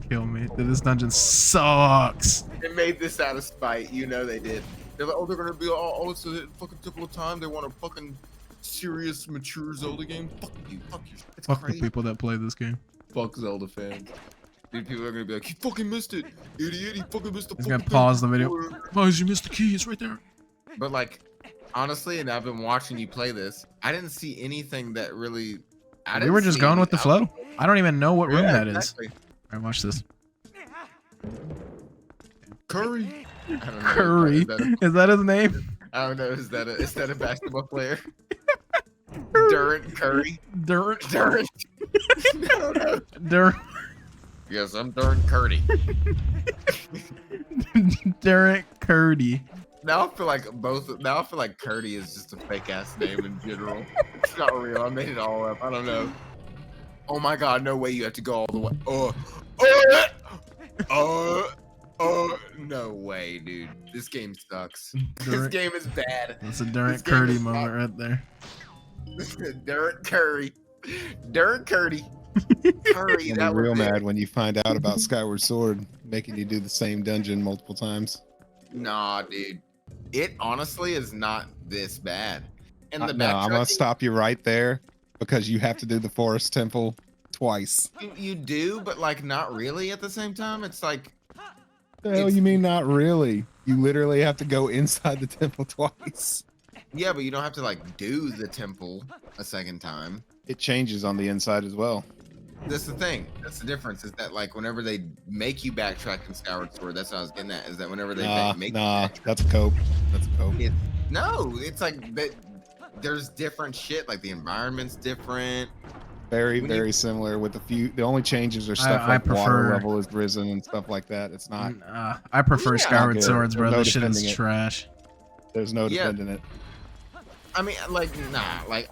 Kill me. Dude, this dungeon sucks. They made this out of spite. You know they did. They're like, oh, they're gonna be all it's a fucking typical time. They want a fucking serious, mature Zelda game. Fuck you. Fuck you. It's Fuck crazy. the people that play this game. Fuck Zelda fans. Dude, people are gonna be like, he fucking missed it. Idiot, he fucking missed the He's fucking gonna pause the thing. video. Guys, you missed the key. It's right there. But like, honestly, and I've been watching you play this, I didn't see anything that really. We were just going with the flow. I don't even know what room that is. exactly. All right, watch this. Curry. I don't know. Curry. Is that his name? I don't know. Is that a basketball player? Durant Curry. Durant. Durant. I don't know. Durant. Yes, I'm Durant Curdy. Durant Curdy. Now I feel like Curdy is just a fake ass name in general. It's not real. I made it all up. I don't know. Oh my god, no way you have to go all the way. No way, dude. This game sucks. This game is bad. That's a Durant Curdy moment right there. Durant Curry. Durant Curdy. Curry, You'll that be was real it. mad when you find out about Skyward Sword making you do the same dungeon multiple times. Nah, dude. It honestly is not this bad. And the No, I'm gonna backtracking- stop you right there because you have to do the Forest Temple twice. You do, but like not really at the same time. It's like The hell It's- you mean not really? You literally have to go inside the temple twice. yeah, but you don't have to like do the temple a second time. It changes on the inside as well. That's the thing. That's the difference. Is that like whenever they make you backtrack in Skyward Sword, that's what I was getting at. Is that whenever they make you backtrack, That's a cope. That's a cope. no, it's like that. There's different shit. Like the environment's different. Very, When you- very similar with a few. The only changes are stuff I like water prefer- level is risen and stuff like that. It's not. I prefer Yeah. Skyward Good. Swords, bro. No This shit is defending it. trash. There's no Yeah. defending it. I mean, like, nah, like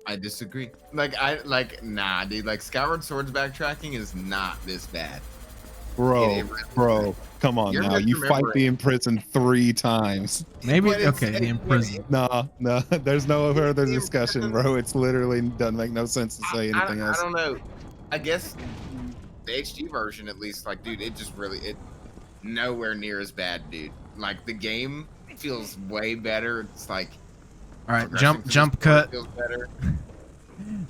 I disagree. Nah, dude. Like Skyward Sword's backtracking is not this bad. Bro, come on You're now. You fight misremembering. the imprisoned 3 times. Maybe But it's- okay. The it- imprisoned. No, there's no further the discussion, imprisoned- bro. It's literally doesn't make no sense to say anything I else. don't know. I guess the HD version, at least, like, dude, it just really nowhere near as bad, dude. Like, the game feels way better. It's like All right, progressing jump through the story cut. feels better.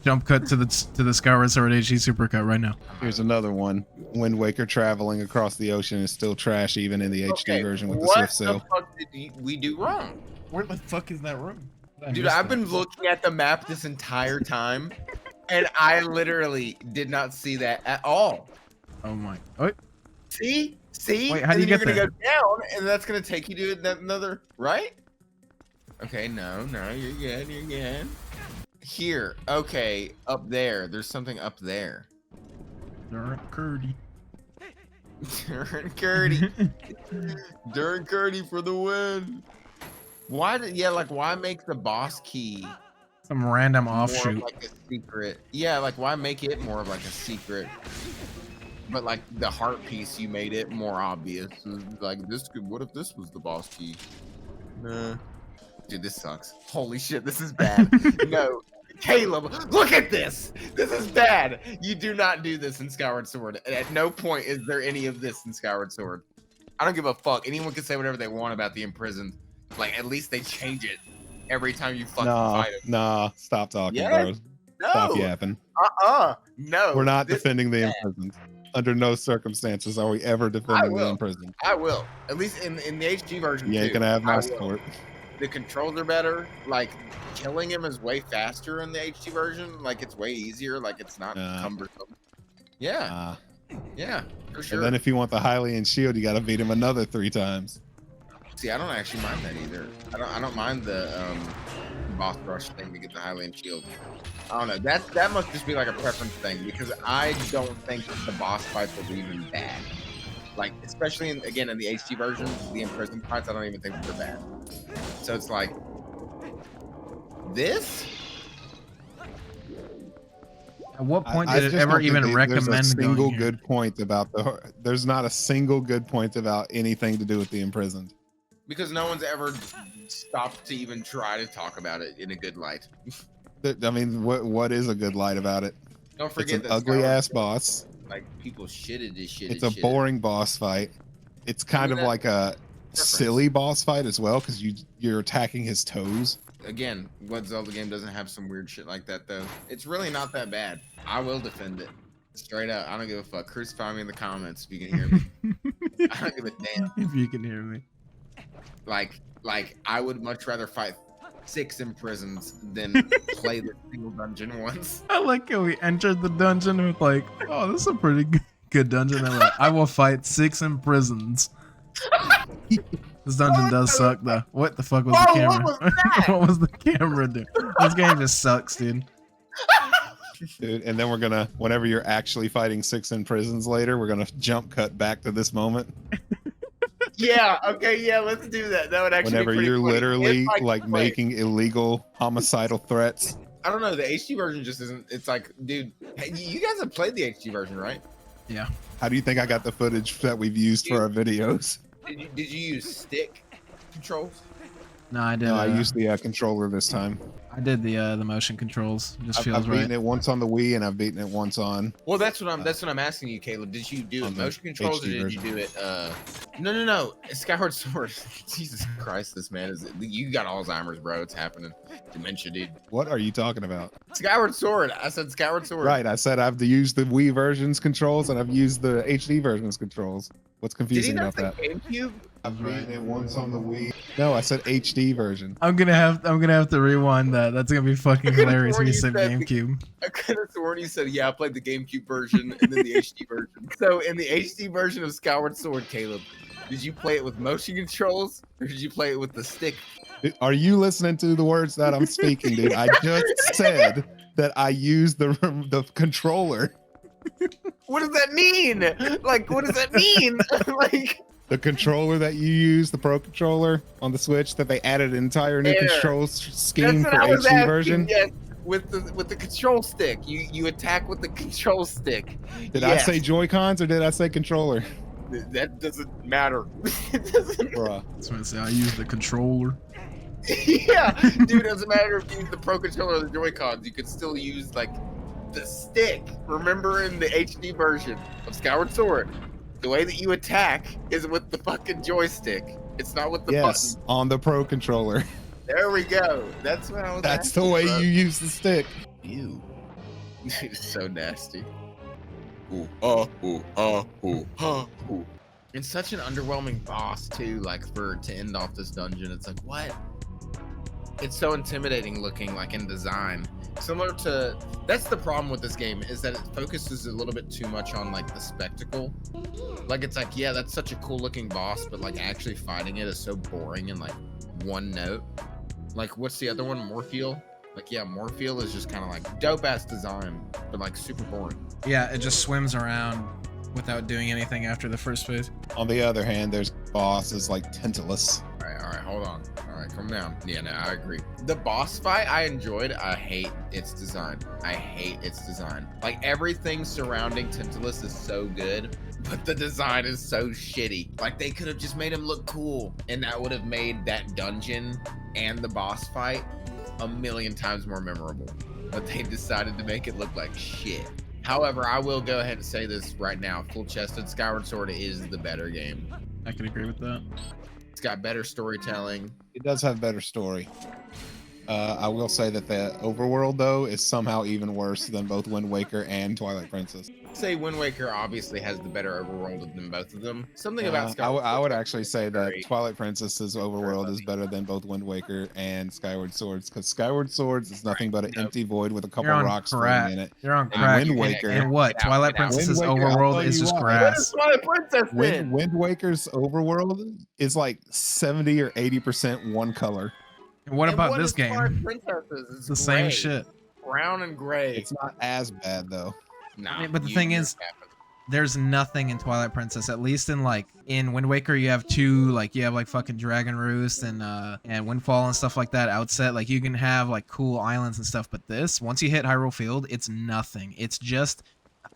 Jump cut to the Skyward Sword HD Supercut right now. Here's another one. Wind Waker traveling across the ocean is still trash even in the HD version with the what Swift Sail. the fuck did we do wrong? Where the fuck is that room? Dude, I've been looking at the map this entire time, and I literally did not see that at all. Oh my. Oh, See? Wait, how do you And then get you're there? gonna go down, and that's gonna take you to another, right? Okay, no, you're good, you're good. Here, okay, up there. There's something up there. Curdy. Darn Curdy. Darn Curdy for the win. Why why make the boss key Some random more offshoot. of like a secret? Yeah, like why make it more of like a secret? But like the heart piece, you made it more obvious. Like this could. What if this was the boss key? Nah. Dude, this sucks. Holy shit, this is bad. No, Caleb, look at this. This is bad. You do not do this in Skyward Sword. At no point is there any of this in Skyward Sword. I don't give a fuck. Anyone can say whatever they want about the imprisoned. Like, at least they change it every time you fucking fight him. Nah, stop talking, Yes? bro. Stop No. yapping. No. We're not this- defending the imprisoned. Under no circumstances are we ever defending the will. imprisoned. I will. At least in the HD version. You ain't too. gonna have I my will. support. The controls are better. Like, killing him is way faster in the HD version. Like, it's way easier. Like, it's not cumbersome. Yeah. Yeah, for sure. And then if you want the Hylian shield, you gotta beat him another 3 times. See, I don't actually mind that either. I don't mind the boss rush thing to get the Hylian shield. I don't know. That must just be like a preference thing because I don't think the boss fights will be even bad. Like, especially in the HD version, the imprisoned fights, I don't even think they're bad. So it's like this. At what point I did it just ever don't think even there's recommend a single going here? good point about the. There's not a single good point about anything to do with the imprisoned. Because no one's ever stopped to even try to talk about it in a good light. I mean, what is a good light about it? Don't It's forget an that ugly Skyward ass Sword, boss. like people shitted this shit. It's a boring boss fight. It's kind of that like a silly boss fight as well because you're attacking his toes. Again, what Zelda game doesn't have some weird shit like that though? It's really not that bad. I will defend it. Straight up. I don't give a fuck. Crucify me in the comments if you can hear me. I don't give a damn. If you can hear me. Like I would much rather fight 6 imprisons than play the single dungeon once. I like how we entered the dungeon with like, oh, this is a pretty good dungeon. And like, I will fight 6 imprisons. This dungeon does suck though. What the fuck was the Whoa, camera? what was that? What was the camera doing? This game just sucks, dude. Dude, and then we're gonna, whenever you're actually fighting 6 imprisons later, we're gonna jump cut back to this moment. Yeah, okay, yeah, let's do that. That would actually Whenever be pretty you're funny. literally It's like wait, making illegal homicidal threats. I don't know, the HD version just isn't. It's like, dude, hey, you guys have played the HD version, right? Yeah. How do you think I got the footage that we've used for our videos? Did you use stick controls? No, I did. No, I used the controller this time. I did the motion controls. It just I've feels beaten right. it once on the Wii and I've beaten it once on. Well, that's what I'm asking you, Caleb. Did you do On it the motion controls or HD did version. you do it? No. Skyward Sword. Jesus Christ, this man is. You got Alzheimer's, bro. It's happening. Dementia, dude. What are you talking about? Skyward Sword. I said Skyward Sword. Right, I said I've used the Wii version's controls and I've used the HD version's controls. What's Did he confusing not about say that? GameCube? I've beaten it once on the Wii. No, I said HD version. I'm gonna have to rewind that. That's gonna be fucking could've hilarious when you sworn said you said GameCube. I could have sworn you said, yeah, I played the GameCube version and then the HD version. So in the HD version of Skyward Sword, Caleb, did you play it with motion controls or did you play it with the stick? Are you listening to the words that I'm speaking, dude? I just said that I used the controller. What does that mean? Like, what does that mean? Like, The controller that you use, the Pro controller on the Switch, that they added an entire new Yeah. control scheme that's for what I was HD asking. version. Yes. with the control stick. You attack with the control stick. Did I say Joy-Cons or did I say controller? That doesn't matter. It doesn't. Bruh. That's what I say. I use the controller. Yeah, dude, it doesn't matter if you use the Pro Controller or the Joy-Cons. You could still use like the stick. Remember in the HD version of Skyward Sword, the way that you attack is with the fucking joystick. It's not with the Yes, button. on the Pro Controller. There we go. That's what I was. That's the asking, way bro. you use the stick. Ew. It's so nasty. Ooh. It's such an underwhelming boss too. Like to end off this dungeon, it's like what? It's so intimidating looking, like in design. Similar to that's the problem with this game is that it focuses a little bit too much on like the spectacle. Like it's like yeah, that's such a cool looking boss, but like actually fighting it is so boring and like one note. Like what's the other one? Morpheal. Like yeah, Morpheal is just kind of like dope ass design, but like super boring. Yeah, it just swims around without doing anything after the first phase. On the other hand, there's bosses like Tantalus. All right, hold on. All right, calm down. Yeah, no, I agree. The boss fight I enjoyed. I hate its design. Like everything surrounding Tantalus is so good, but the design is so shitty. Like they could have just made him look cool, and that would have made that dungeon and the boss fight a million times more memorable. But they decided to make it look like shit. However, I will go ahead and say this right now. Full-chested, Skyward Sword is the better game. I can agree with that. It's got better storytelling. It does have better story. I will say that the overworld though is somehow even worse than both Wind Waker and Twilight Princess. Say Wind Waker obviously has the better overworld than both of them. Something about Skyward I Sword would actually say that very- Twilight Princess's overworld is better than both Wind Waker and Skyward Swords, because Skyward Swords is nothing but an empty void with a couple You're on rocks crack. floating in it. You're on And crack. Wind Waker- And what? Get out, Twilight get out. Princess's Wind Waker, I'll overworld tell is you just what. What grass. is Twilight Princess then? Wind Waker's overworld is like 70 or 80% one color. And what And about what this is Twilight game? Princess's? It's the same gray. shit. Brown and gray. It's not as bad though. Nah, But the you thing make is, it happen. there's nothing in Twilight Princess, at least in Wind Waker you have two, like you have like fucking Dragon Roost and Windfall and stuff like that outset. Like you can have like cool islands and stuff, but this, once you hit Hyrule Field, it's nothing. It's just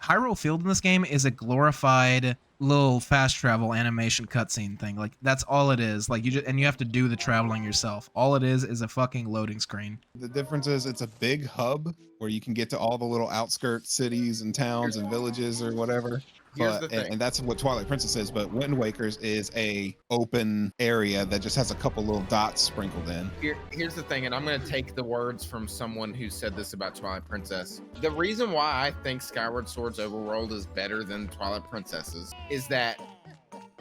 Hyrule Field in this game is a glorified little fast travel animation cutscene thing. Like that's all it is. Like you have to do the traveling yourself. All it is a fucking loading screen. The difference is it's a big hub where you can get to all the little outskirt cities and towns and villages or whatever. Here's But the thing. and that's what Twilight Princess is, but Wind Waker's is a open area that just has a couple little dots sprinkled in. Here's the thing, and I'm going to take the words from someone who said this about Twilight Princess. The reason why I think Skyward Sword's overworld is better than Twilight Princess's is that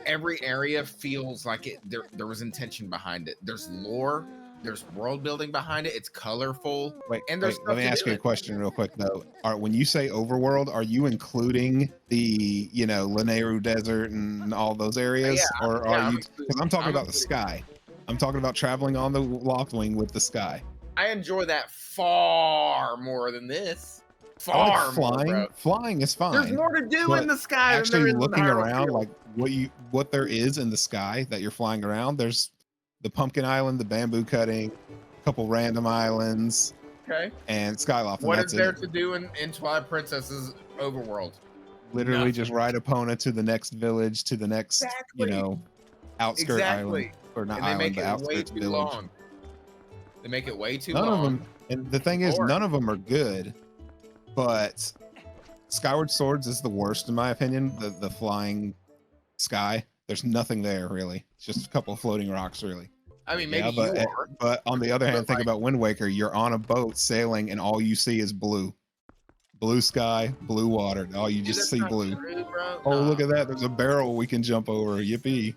every area feels like there was intention behind it. There's lore, there's world building behind it, it's colorful. Wait, And there's let me stuff to ask do you a it. question real quick though. When you say overworld, are you including the, Lanayru Desert and all those areas? Yeah, Or yeah, are I'm you, because I'm talking I'm about the sky. I'm talking about traveling on the Loftwing with the sky. I enjoy that far more than this. I like Far more, flying. bro. Flying is fine. There's more to do but in the sky than Actually there is in looking Hyrule around, Field. like what there is in the sky that you're flying around, there's the Pumpkin Island, the bamboo cutting, a couple random islands, Okay. and Skyloft. And What that's is there it. to do in Twilight Princess's overworld? Literally Nothing. just ride Epona to the next village, to the next, Exactly. outskirt Exactly. island, or not And they island, make but it way outskirts too village. long. They make it way too None long. of them, and the thing is, Or- none of them are good, but Skyward Swords is the worst in my opinion. The flying sky, there's nothing there really. It's just a couple of floating rocks really. I mean, maybe but, you are. but on the other hand, But, think like- about Wind Waker. You're on a boat sailing, and all you see is blue sky, blue water. All you Dude, just that's see not blue. true, bro. Oh, look Nah. at that! There's a barrel we can jump over. Yippee!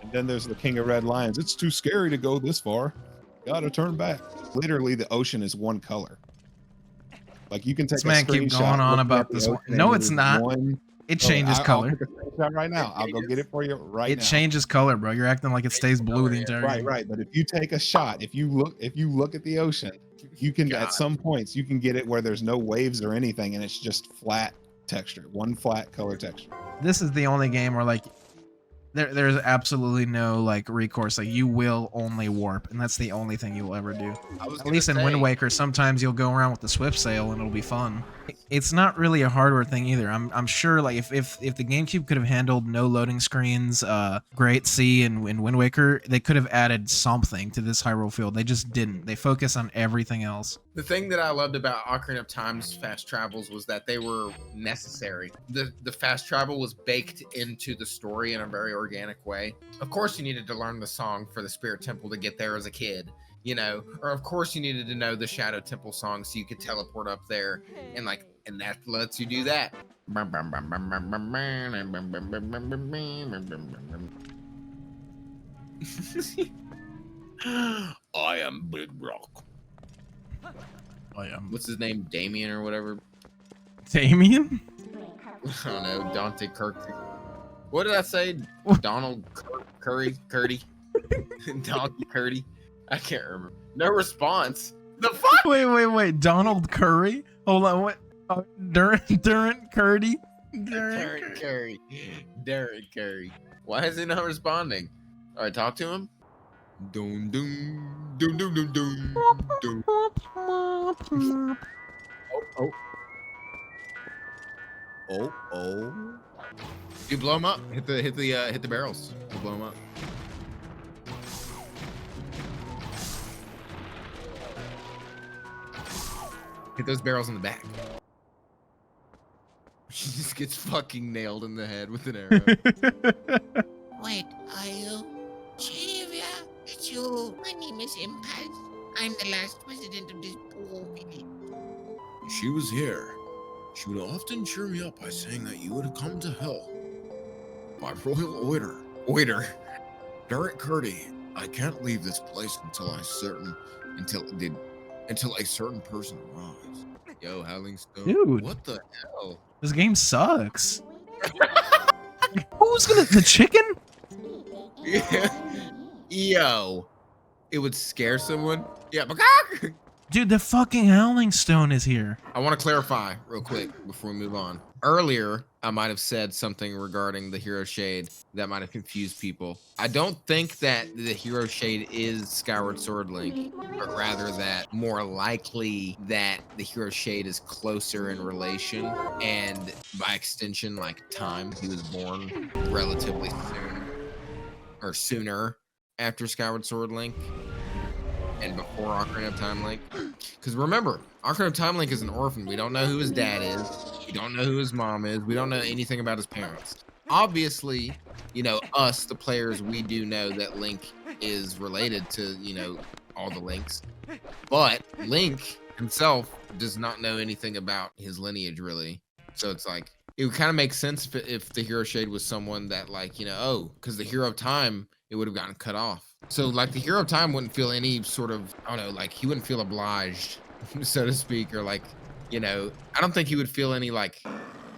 And then there's the King of Red Lions. It's too scary to go this far. Gotta turn back. Literally, the ocean is one color. Like you can take This a man keep screenshot going on looking about at the this one. ocean No, and it's there's not. one- It Oh, changes color. I'll take a screenshot right now. I'll go get it for you right It now. changes color, bro. You're acting like it stays blue the entire Right, game. right. But if you take a shot, if you look at the ocean, you can God. at some points you can get it where there's no waves or anything, and it's just flat texture, one flat color texture. This is the only game where like There's absolutely no like recourse. Like you will only warp, and that's the only thing you will ever do. At least in Wind Waker, sometimes you'll go around with the Swift Sail and it'll be fun. It's not really a hardware thing either. I'm sure like if the GameCube could have handled no loading screens, Great Sea and Wind Waker, they could have added something to this Hyrule field. They just didn't. They focus on everything else. The thing that I loved about Ocarina of Time's fast travels was that they were necessary. The fast travel was baked into the story in a very organic way. Of course, you needed to learn the song for the Spirit Temple to get there as a kid, you know, or of course you needed to know the Shadow Temple song so you could teleport up there, and that lets you do that. I am Big Rock. I am. What's his name? Damien or whatever? Damien? I don't know. Dante Kirk. What did I say? Donald Curdy? Donald Curdy? I can't remember. No response. The fuck? Wait. Donald Curry? Hold on. What? Durant Curdy? Darren Curry. Why is he not responding? All right, talk to him. Doom doom doom doom doom doom doom. Oh. You blow him up. Hit the barrels. You blow him up. Hit those barrels in the back. She just gets fucking nailed in the head with an arrow. Wait, are you? Chivia, it's you. My name is Impulse. I'm the last president of this poor village. She was here. She would often cheer me up by saying that you would come to hell. By royal order. Derek Curdy, I can't leave this place until a certain person arrives. Yo, Howling Stone. Dude. What the hell? This game sucks. Who's gonna... The chicken? Yeah. Yo. It would scare someone. Yeah. Dude, the fucking Howling Stone is here. I want to clarify real quick before we move on. Earlier, I might have said something regarding the Hero Shade that might have confused people. I don't think that the Hero Shade is Skyward Sword Link, but rather that more likely that the Hero Shade is closer in relation and by extension, like time. He was born relatively soon or sooner after Skyward Sword Link and before Ocarina of Time Link. Because remember, Ocarina of Time Link is an orphan. We don't know who his dad is. We don't know who his mom is. We don't know anything about his parents. Obviously, you know, us, the players, we do know that Link is related to, you know, all the Links. But Link himself does not know anything about his lineage, really. So it's like, it would kind of make sense if the Hero Shade was someone that, like, you know, oh, because the Hero of Time, it would have gotten cut off. So, like, the Hero of Time wouldn't feel any sort of, I don't know, like, he wouldn't feel obliged, so to speak, or, like, you know, I don't think he would feel any, like,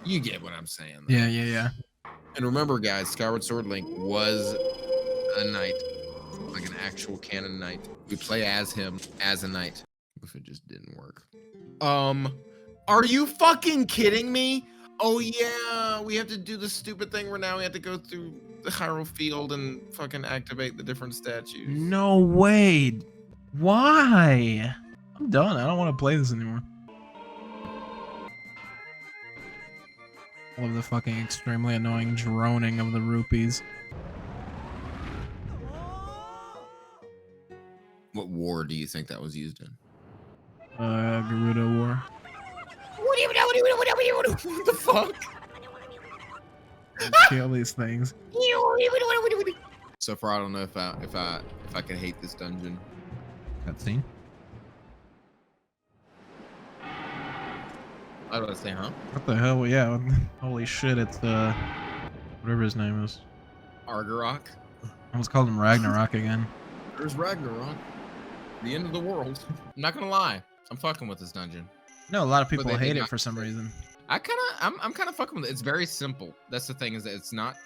you get what I'm saying. Though. Yeah. And remember, guys, Skyward Sword Link was a knight, like an actual canon knight. We play as him, as a knight. If it just didn't work. Are you fucking kidding me? Oh, yeah, we have to do the stupid thing where now we have to go through the Hyrule field and fucking activate the different statues. No way. Why? I'm done. I don't want to play this anymore. I love the fucking extremely annoying droning of the rupees. What war do you think that was used in? Gerudo War. What the fuck? Kill these things. So far, I don't know if I can hate this dungeon. Cutscene. I was gonna say, huh? What the hell? Yeah. Holy shit! It's whatever his name is. Argarok. I almost called him Ragnarok again. There's Ragnarok. The end of the world. I'm not gonna lie. I'm fucking with this dungeon. No, a lot of people they hate did it not- for some reason. I'm kind of fucking with it. It's very simple. That's the thing, is that it's not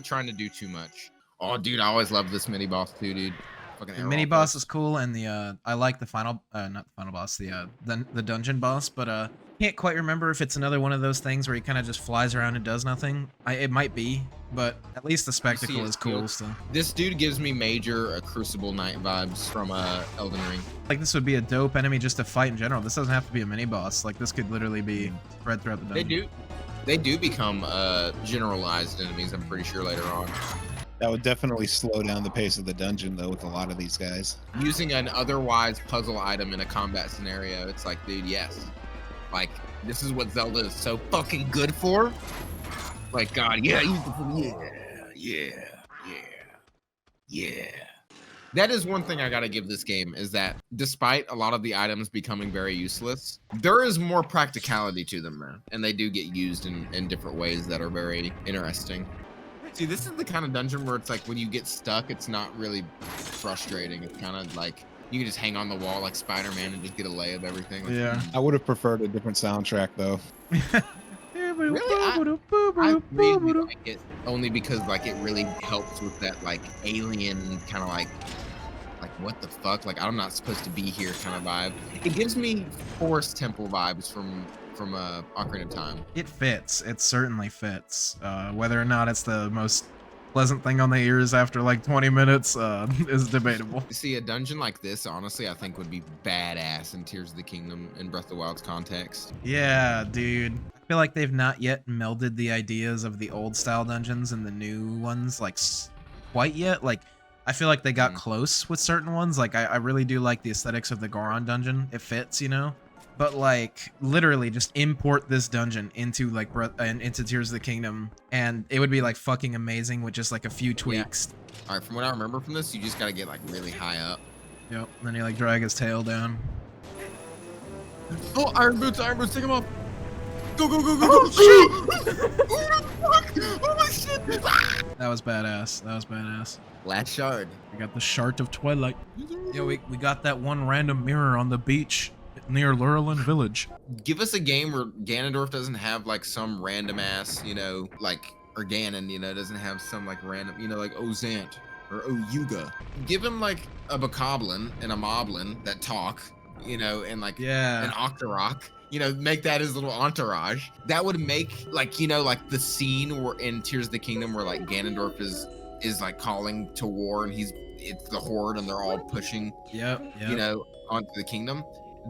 trying to do too much. Oh, dude, I always loved this mini boss too, dude. Fucking The arrow mini off boss this. is cool, and the I like the final, not the final boss, the dungeon boss, but can't quite remember if it's another one of those things where he kind of just flies around and does nothing. It might be, but at least the spectacle his is cool shield? still. This dude gives me major Crucible Knight vibes from Elden Ring. Like this would be a dope enemy just to fight in general. This doesn't have to be a mini boss. Like this could literally be spread throughout the dungeon. They do become generalized enemies, I'm pretty sure, later on. That would definitely slow down the pace of the dungeon, though, with a lot of these guys. Using an otherwise puzzle item in a combat scenario, it's like, dude, yes. Like, this is what Zelda is so fucking good for. Like, God, yeah, yeah. That is one thing I gotta give this game, is that despite a lot of the items becoming very useless, there is more practicality to them, man. And they do get used in different ways that are very interesting. See, this is the kind of dungeon where it's like when you get stuck, it's not really frustrating. It's kind of like you can just hang on the wall like Spider-Man and just get a lay of everything. Like, Yeah. I would have preferred a different soundtrack, though. Really? I really like it only because like it really helps with that like alien kind of like what the fuck? Like I'm not supposed to be here kind of vibe. It gives me Forest Temple vibes from Ocarina of Time. It fits. It certainly fits. Whether or not it's the most pleasant thing on the ears after like 20 minutes is debatable. See, a dungeon like this, honestly, I think would be badass in Tears of the Kingdom and Breath of the Wild's context. Yeah, dude. I feel like they've not yet melded the ideas of the old style dungeons and the new ones like quite yet. Like I feel like they got close with certain ones. Like I really do like the aesthetics of the Goron dungeon. It fits, you know. But like literally just import this dungeon into like into Tears of the Kingdom and it would be like fucking amazing with just like a few tweaks. Yeah. All right, from what I remember from this, you just gotta get like really high up. Yep. And then you like drag his tail down. Oh, Iron Boots, take him off. Go. Oh, Oh my shit. That was badass. Last shard. We got the Shard of Twilight. Yeah, we got that one random mirror on the beach near Lurelin Village. Give us a game where Ganondorf doesn't have like some random ass, you know, like, or Ganon, you know, doesn't have some like random, you know, like Ozant or Oyuga. Give him like a Bokoblin and a Moblin that talk, you know, and like an Octorok. You know, make that his little entourage. That would make like, you know, like the scene where in Tears of the Kingdom where like Ganondorf is like calling to war and it's the horde and they're all pushing, you know, onto the kingdom.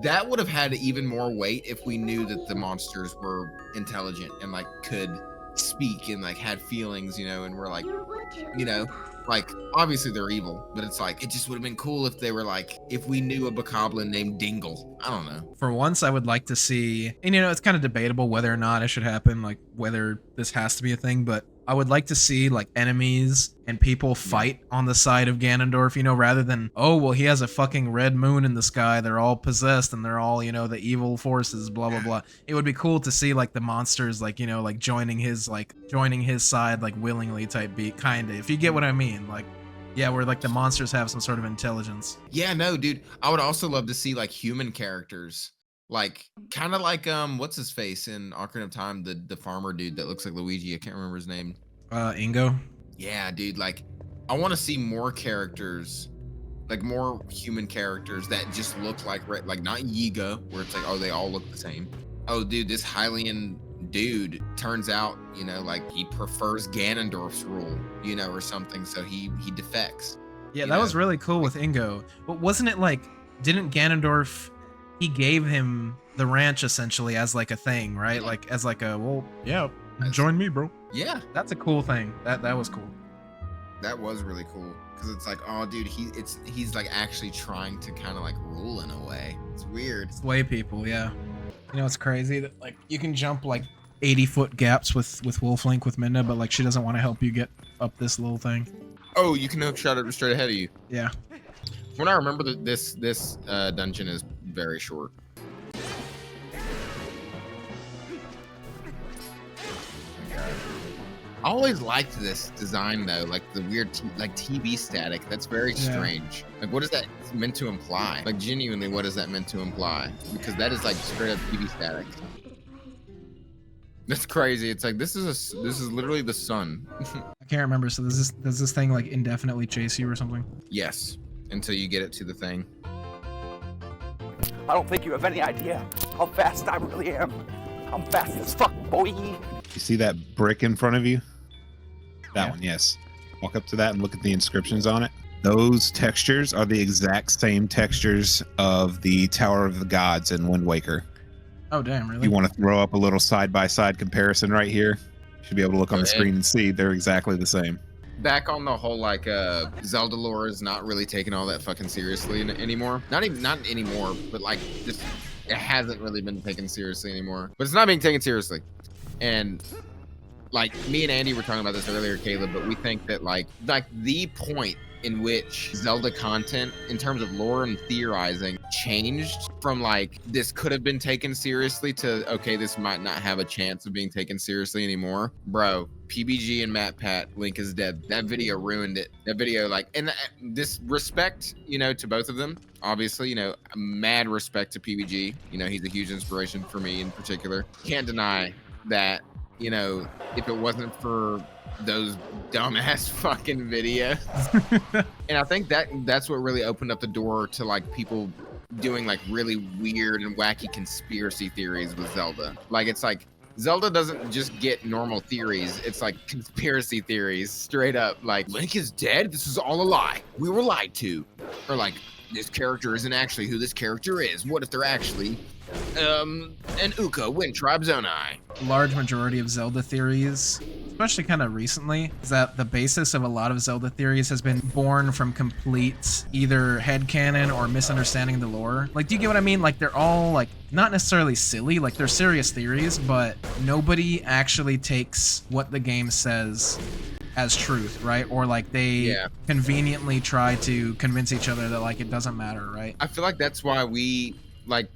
That would have had even more weight if we knew that the monsters were intelligent and like could speak and like had feelings, you know, and were like, you know, like obviously they're evil, but it's like it just would have been cool if they were like, if we knew a Bokoblin named Dingle. I don't know. For once, I would like to see, and you know, it's kind of debatable whether or not it should happen, like whether this has to be a thing, but I would like to see like enemies and people fight on the side of Ganondorf, you know, rather than, oh, well, he has a fucking red moon in the sky. They're all possessed and they're all, you know, the evil forces, blah, blah, blah. It would be cool to see like the monsters, like, you know, like joining his side, like willingly type beat, kind of, if you get what I mean. Like, yeah, where like the monsters have some sort of intelligence. Yeah, no, dude. I would also love to see like human characters. Like kind of like what's his face in Ocarina of Time, the farmer dude that looks like Luigi. I can't remember his name. Ingo. Yeah, dude. Like I want to see more characters, like more human characters that just look like not Yiga, where it's like, oh, they all look the same. Oh, dude, this Hylian dude turns out, you know, like he prefers Ganondorf's rule, you know, or something. So he defects. Yeah, that was really cool with Ingo. But wasn't it like, didn't Ganondorf? He gave him the ranch essentially as like a thing, right? Like as like a, well, yeah, join me, bro. Yeah, that's a cool thing. That was cool. That was really cool because it's like, oh, dude, he's like actually trying to kind of like rule in a way. It's weird. Sway people, yeah. You know, it's crazy that like you can jump like 80-foot gaps with Wolf Link with Midna, but like she doesn't want to help you get up this little thing. Oh, you can hook shot it straight ahead of you. Yeah. When I remember that this dungeon is very short. I always liked this design though, like the weird like TV static. That's very strange. Like, what is that meant to imply? Like, genuinely, what is that meant to imply? Because that is like straight up TV static. That's crazy. It's like this is literally the sun. I can't remember. So does this thing like indefinitely chase you or something? Yes. until you get it to the thing. I don't think you have any idea how fast I really am. I'm fast as fuck, boy. You see that brick in front of you? That Yeah. one, yes. Walk up to that and look at the inscriptions on it. Those textures are the exact same textures of the Tower of the Gods in Wind Waker. Oh damn, If really? you want to throw up a little side-by-side comparison right here, you should be able to look on the screen and see they're exactly the same. Back on the whole, like, Zelda lore is not really taken all that fucking seriously anymore. Not anymore, but like, just it hasn't really been taken seriously anymore. But it's not being taken seriously, and like me and Andy were talking about this earlier, Caleb. But we think that like the point in which Zelda content, in terms of lore and theorizing, changed from like this could have been taken seriously to okay, this might not have a chance of being taken seriously anymore. Bro, PBG and MatPat, Link is dead. That video ruined it. That video, like, and this respect, to both of them. Obviously, mad respect to PBG. He's a huge inspiration for me in particular. Can't deny that, if it wasn't for those dumbass fucking videos. And I think that's what really opened up the door to like people doing like really weird and wacky conspiracy theories with Zelda. Like, it's like Zelda doesn't just get normal theories, it's like conspiracy theories straight up. Like, Link is dead, this is all a lie, we were lied to. Or like, this character isn't actually who this character is, what if they're actually an Uka, Wind Tribe Zonai. Large majority of Zelda theories, especially kind of recently, is that the basis of a lot of Zelda theories has been born from complete either headcanon or misunderstanding the lore. Like, do you get what I mean? Like, they're all like not necessarily silly, like they're serious theories, but nobody actually takes what the game says as truth, right? Or like they conveniently try to convince each other that like it doesn't matter, right? I feel like that's why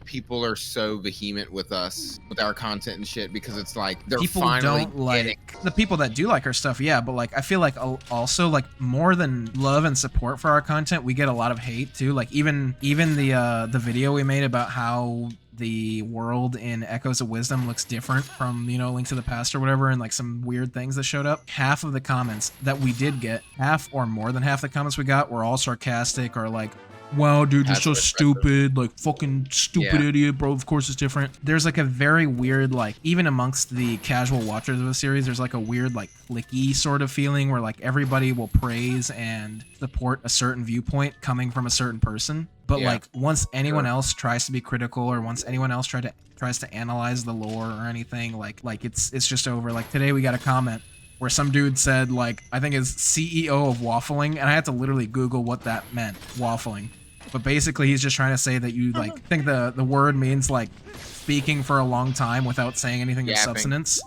people are so vehement with us with our content and shit, because it's like they're people finally don't like the people that do like our stuff, yeah, but like I feel like also like more than love and support for our content, we get a lot of hate too. Like even the video we made about how the world in Echoes of Wisdom looks different from, Link to the Past or whatever, and like some weird things that showed up. Half of the comments that we did get, half or more than half the comments we got were all sarcastic or like, wow, dude, you're so stupid, like fucking stupid idiot, bro, of course it's different. There's like a very weird, like, even amongst the casual watchers of the series, there's like a weird, like, cliquey sort of feeling where like everybody will praise and support a certain viewpoint coming from a certain person. But like once anyone else tries to be critical, or once anyone else tries to analyze the lore or anything, like it's just over. Like today we got a comment where some dude said, like, I think is CEO of waffling, and I had to literally Google what that meant, waffling. But basically he's just trying to say that you like think the word means like speaking for a long time without saying anything of substance.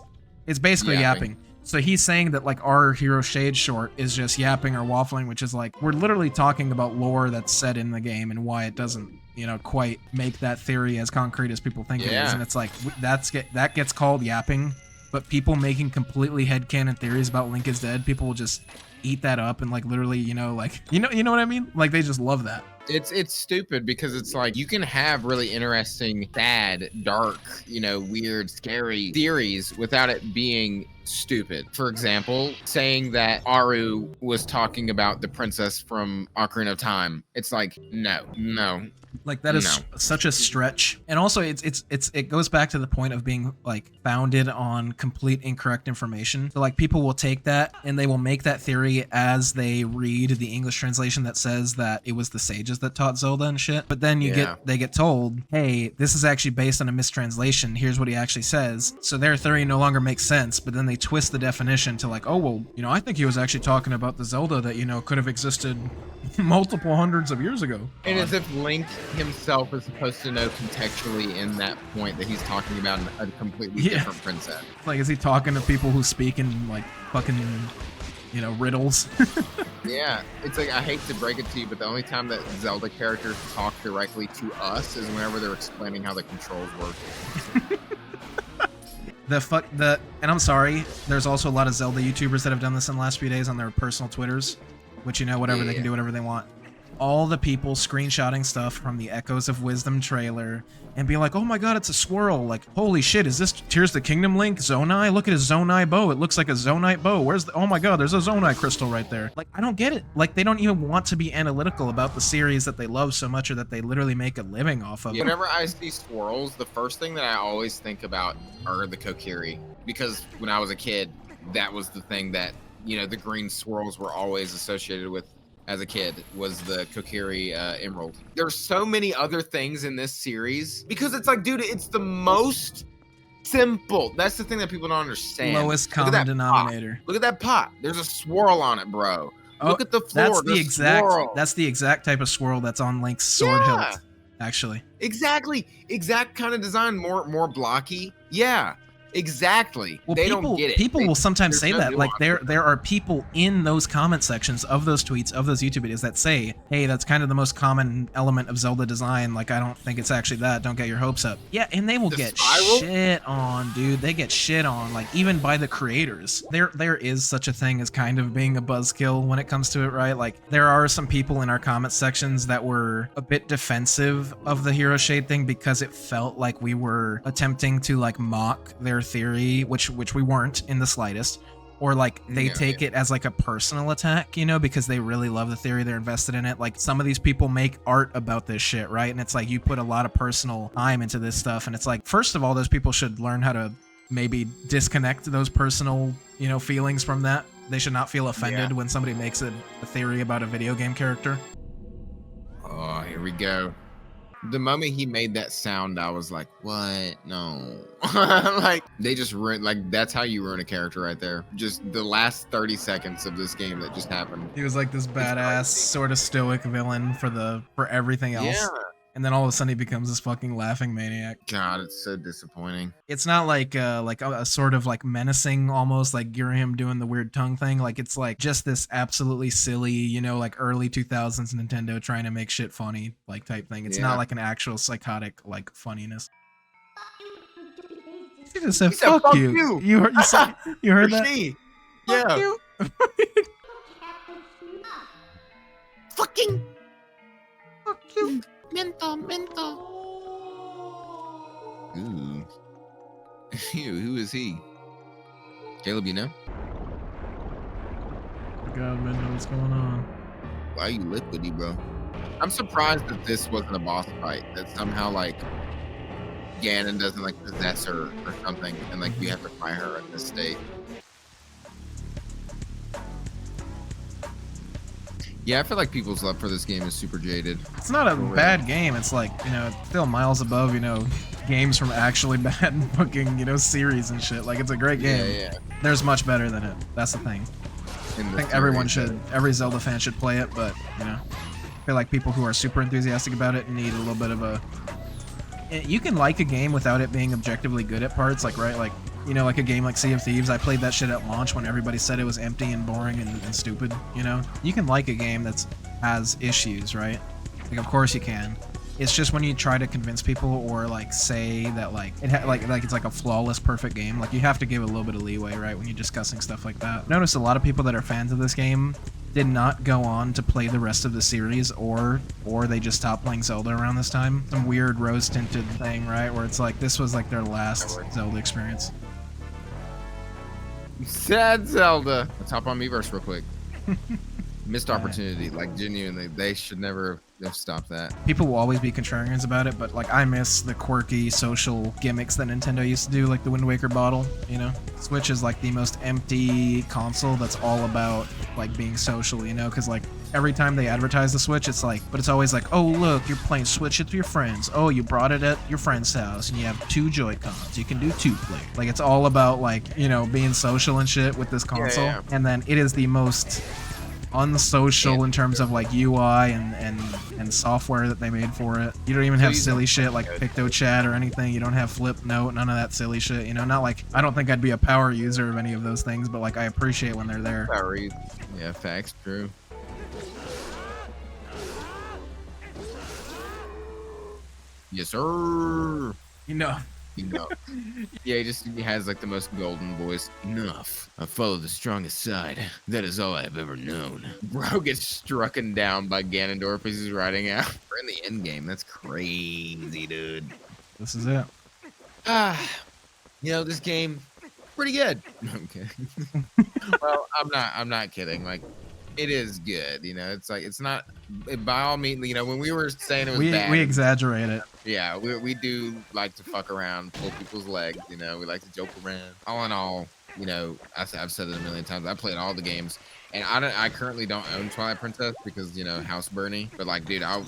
It's basically yapping. So he's saying that like our Hero Shade short is just yapping or waffling, which is like we're literally talking about lore that's said in the game and why it doesn't, quite make that theory as concrete as people think it is. And it's like that gets called yapping, but people making completely headcanon theories about Link is dead, people will just eat that up and like literally, you know what I mean? Like they just love that. It's stupid because it's like you can have really interesting, sad, dark, weird, scary theories without it being stupid. For example, saying that Aru was talking about the princess from Ocarina of Time. It's like, no. Like that is such a stretch. And also it goes back to the point of being like founded on complete incorrect information. So like people will take that and they will make that theory as they read the English translation that says that it was the sages that taught Zelda and shit. But then they get told, hey, this is actually based on a mistranslation. Here's what he actually says. So their theory no longer makes sense, but then they twist the definition to like, oh, well, I think he was actually talking about the Zelda that, could have existed multiple hundreds of years ago. And as if Link himself is supposed to know contextually in that point that he's talking about a completely different princess. Like, is he talking to people who speak in like fucking, riddles? Yeah, it's like, I hate to break it to you, but the only time that Zelda characters talk directly to us is whenever they're explaining how the controls work. And I'm sorry, there's also a lot of Zelda YouTubers that have done this in the last few days on their personal Twitters, which, whatever, they can do whatever they want. all the people screenshotting stuff from the Echoes of Wisdom trailer and being like, oh my god, it's a swirl. Like, holy shit, is this Tears of the Kingdom Link? Zonai? Look at his Zonai bow. It looks like a Zonite bow. Where's the, oh my god, there's a Zonai crystal right there. Like, I don't get it. Like, they don't even want to be analytical about the series that they love so much or that they literally make a living off of. Yeah, whenever I see swirls, the first thing that I always think about are the Kokiri. Because when I was a kid, that was the thing that, you know, the green swirls were always associated with as a kid, was the Kokiri Emerald. There's so many other things in this series because it's like, dude, it's the most simple. That's the thing that people don't understand. Lowest common denominator. Look at that pot. There's a swirl on it, bro. Look at the floor. That's the exact type of swirl that's on Link's sword hilt, actually. Exactly. Exact kind of design, more blocky. Yeah. Exactly. Well, they don't get it. People will sometimes say that. Like there are people in those comment sections of those tweets, of those YouTube videos that say, hey, that's kind of the most common element of Zelda design. Like, I don't think it's actually that. Don't get your hopes up. Yeah, and they will get shit on, dude. They get shit on, like, even by the creators. There is such a thing as kind of being a buzzkill when it comes to it, right? Like, there are some people in our comment sections that were a bit defensive of the hero shade thing because it felt like we were attempting to, like, mock their theory, which we weren't in the slightest, or like they take it as like a personal attack, you know, because they really love the theory, they're invested in it. Like, some of these people make art about this shit, right? And it's like, you put a lot of personal time into this stuff, and it's like, first of all, those people should learn how to maybe disconnect those personal, you know, feelings from that. They should not feel offended when somebody makes a theory about a video game character. Oh, here we go. The moment he made that sound, I was like, what? No. Like, they just ruined, like, that's how you ruin a character right there. Just the last 30 seconds of this game that just happened. He was like this badass, sort of stoic villain for everything else. Yeah. And then all of a sudden he becomes this fucking laughing maniac. God, it's so disappointing. It's not like a sort of like menacing, almost like Girahim doing the weird tongue thing. Like, it's like just this absolutely silly, you know, like early 2000s Nintendo trying to make shit funny, like, type thing. It's not like an actual psychotic, like, funniness. He just said, fuck you. You heard that? Yeah. You. Fucking. Fuck you. Mental. Ooh. Ew, who is he? Caleb, you know? God, man, what's going on? Why are you liquidy, bro? I'm surprised that this wasn't a boss fight. That somehow, like, Ganon doesn't, like, possess her or something, and, like, you have to fight her in this state. Yeah, I feel like people's love for this game is super jaded. It's not a bad game. It's like, you know, it's still miles above, you know, games from actually bad fucking, you know, series and shit. Like, it's a great game. Yeah. There's much better than it. That's the thing. I think every Zelda fan should play it, but, you know, I feel like people who are super enthusiastic about it need a little bit of a... You can like a game without it being objectively good at parts, like, right? Like, you know, like a game like Sea of Thieves, I played that shit at launch when everybody said it was empty and boring and stupid, you know? You can like a game that has issues, right? Like, of course you can. It's just when you try to convince people or, like, say that, like, it's like a flawless, perfect game, like, you have to give a little bit of leeway, right, when you're discussing stuff like that. Notice a lot of people that are fans of this game did not go on to play the rest of the series, or they just stopped playing Zelda around this time. Some weird rose-tinted thing, right, where it's like, this was, like, their last Zelda experience. Sad Zelda. Let's hop on Miiverse real quick. Missed opportunity. Like, genuinely, they should never have stopped that. People will always be contrarians about it, but, like, I miss the quirky social gimmicks that Nintendo used to do, like the Wind Waker bottle, you know? Switch is, like, the most empty console that's all about, like, being social, you know? Because, like, every time they advertise the Switch, it's like, but it's always like, oh, look, you're playing Switch with your friends. Oh, you brought it at your friend's house, and you have 2 Joy-Cons. You can do 2-player. Like, it's all about, like, you know, being social and shit with this console. Yeah. And then it is the most unsocial in terms of, like, UI and software that they made for it. You don't even have silly shit like PictoChat or anything. You don't have Flipnote, none of that silly shit, you know? Not like, I don't think I'd be a power user of any of those things, but, like, I appreciate when they're there. Yeah, facts, true. Yes, sir. You know, You know. Yeah, he has like the most golden voice. Enough. I follow the strongest side. That is all I have ever known. Bro gets strucken down by Ganondorf as he's riding out. We're in the end game. That's crazy, dude. This is it. You know, this game pretty good. Okay. Well, I'm not kidding. Like, it is good. You know, it's like it's not by all means. You know, when we were saying it was bad, We exaggerate it. yeah, we do like to fuck around, pull people's legs. You know, we like to joke around. All in all, you know, I've said it a million times. I played all the games, and I currently don't own Twilight Princess because, you know, House Bernie. But like, dude, I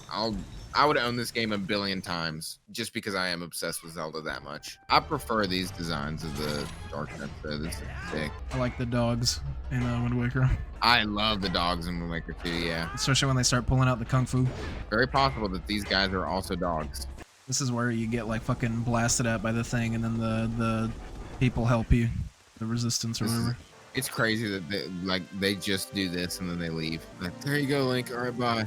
would own this game a billion times just because I am obsessed with Zelda that much. I prefer these designs of the Darkness. So this is sick. I like the dogs in Wind Waker, I love the dogs in Wind Waker too. Yeah, especially when they start pulling out the kung fu. very possible that these guys are also dogs. This is where you get like fucking blasted at by the thing, and then the people help you, the resistance or whatever. It's crazy that they just do this and then they leave. Like, there you go, Link. All right, bye.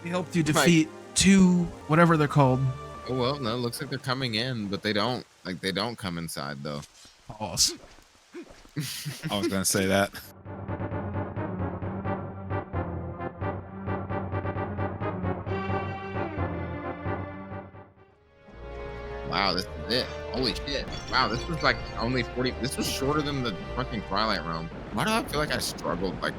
We helped you defeat two, whatever they're called. Oh well, no, looks like they're coming in, but they don't. Like, they don't come inside though. Pause. I was gonna say that. Wow, this is it. Holy shit. Wow, this was like only 40. This was shorter than the fucking Twilight Realm. Why do I feel like I struggled like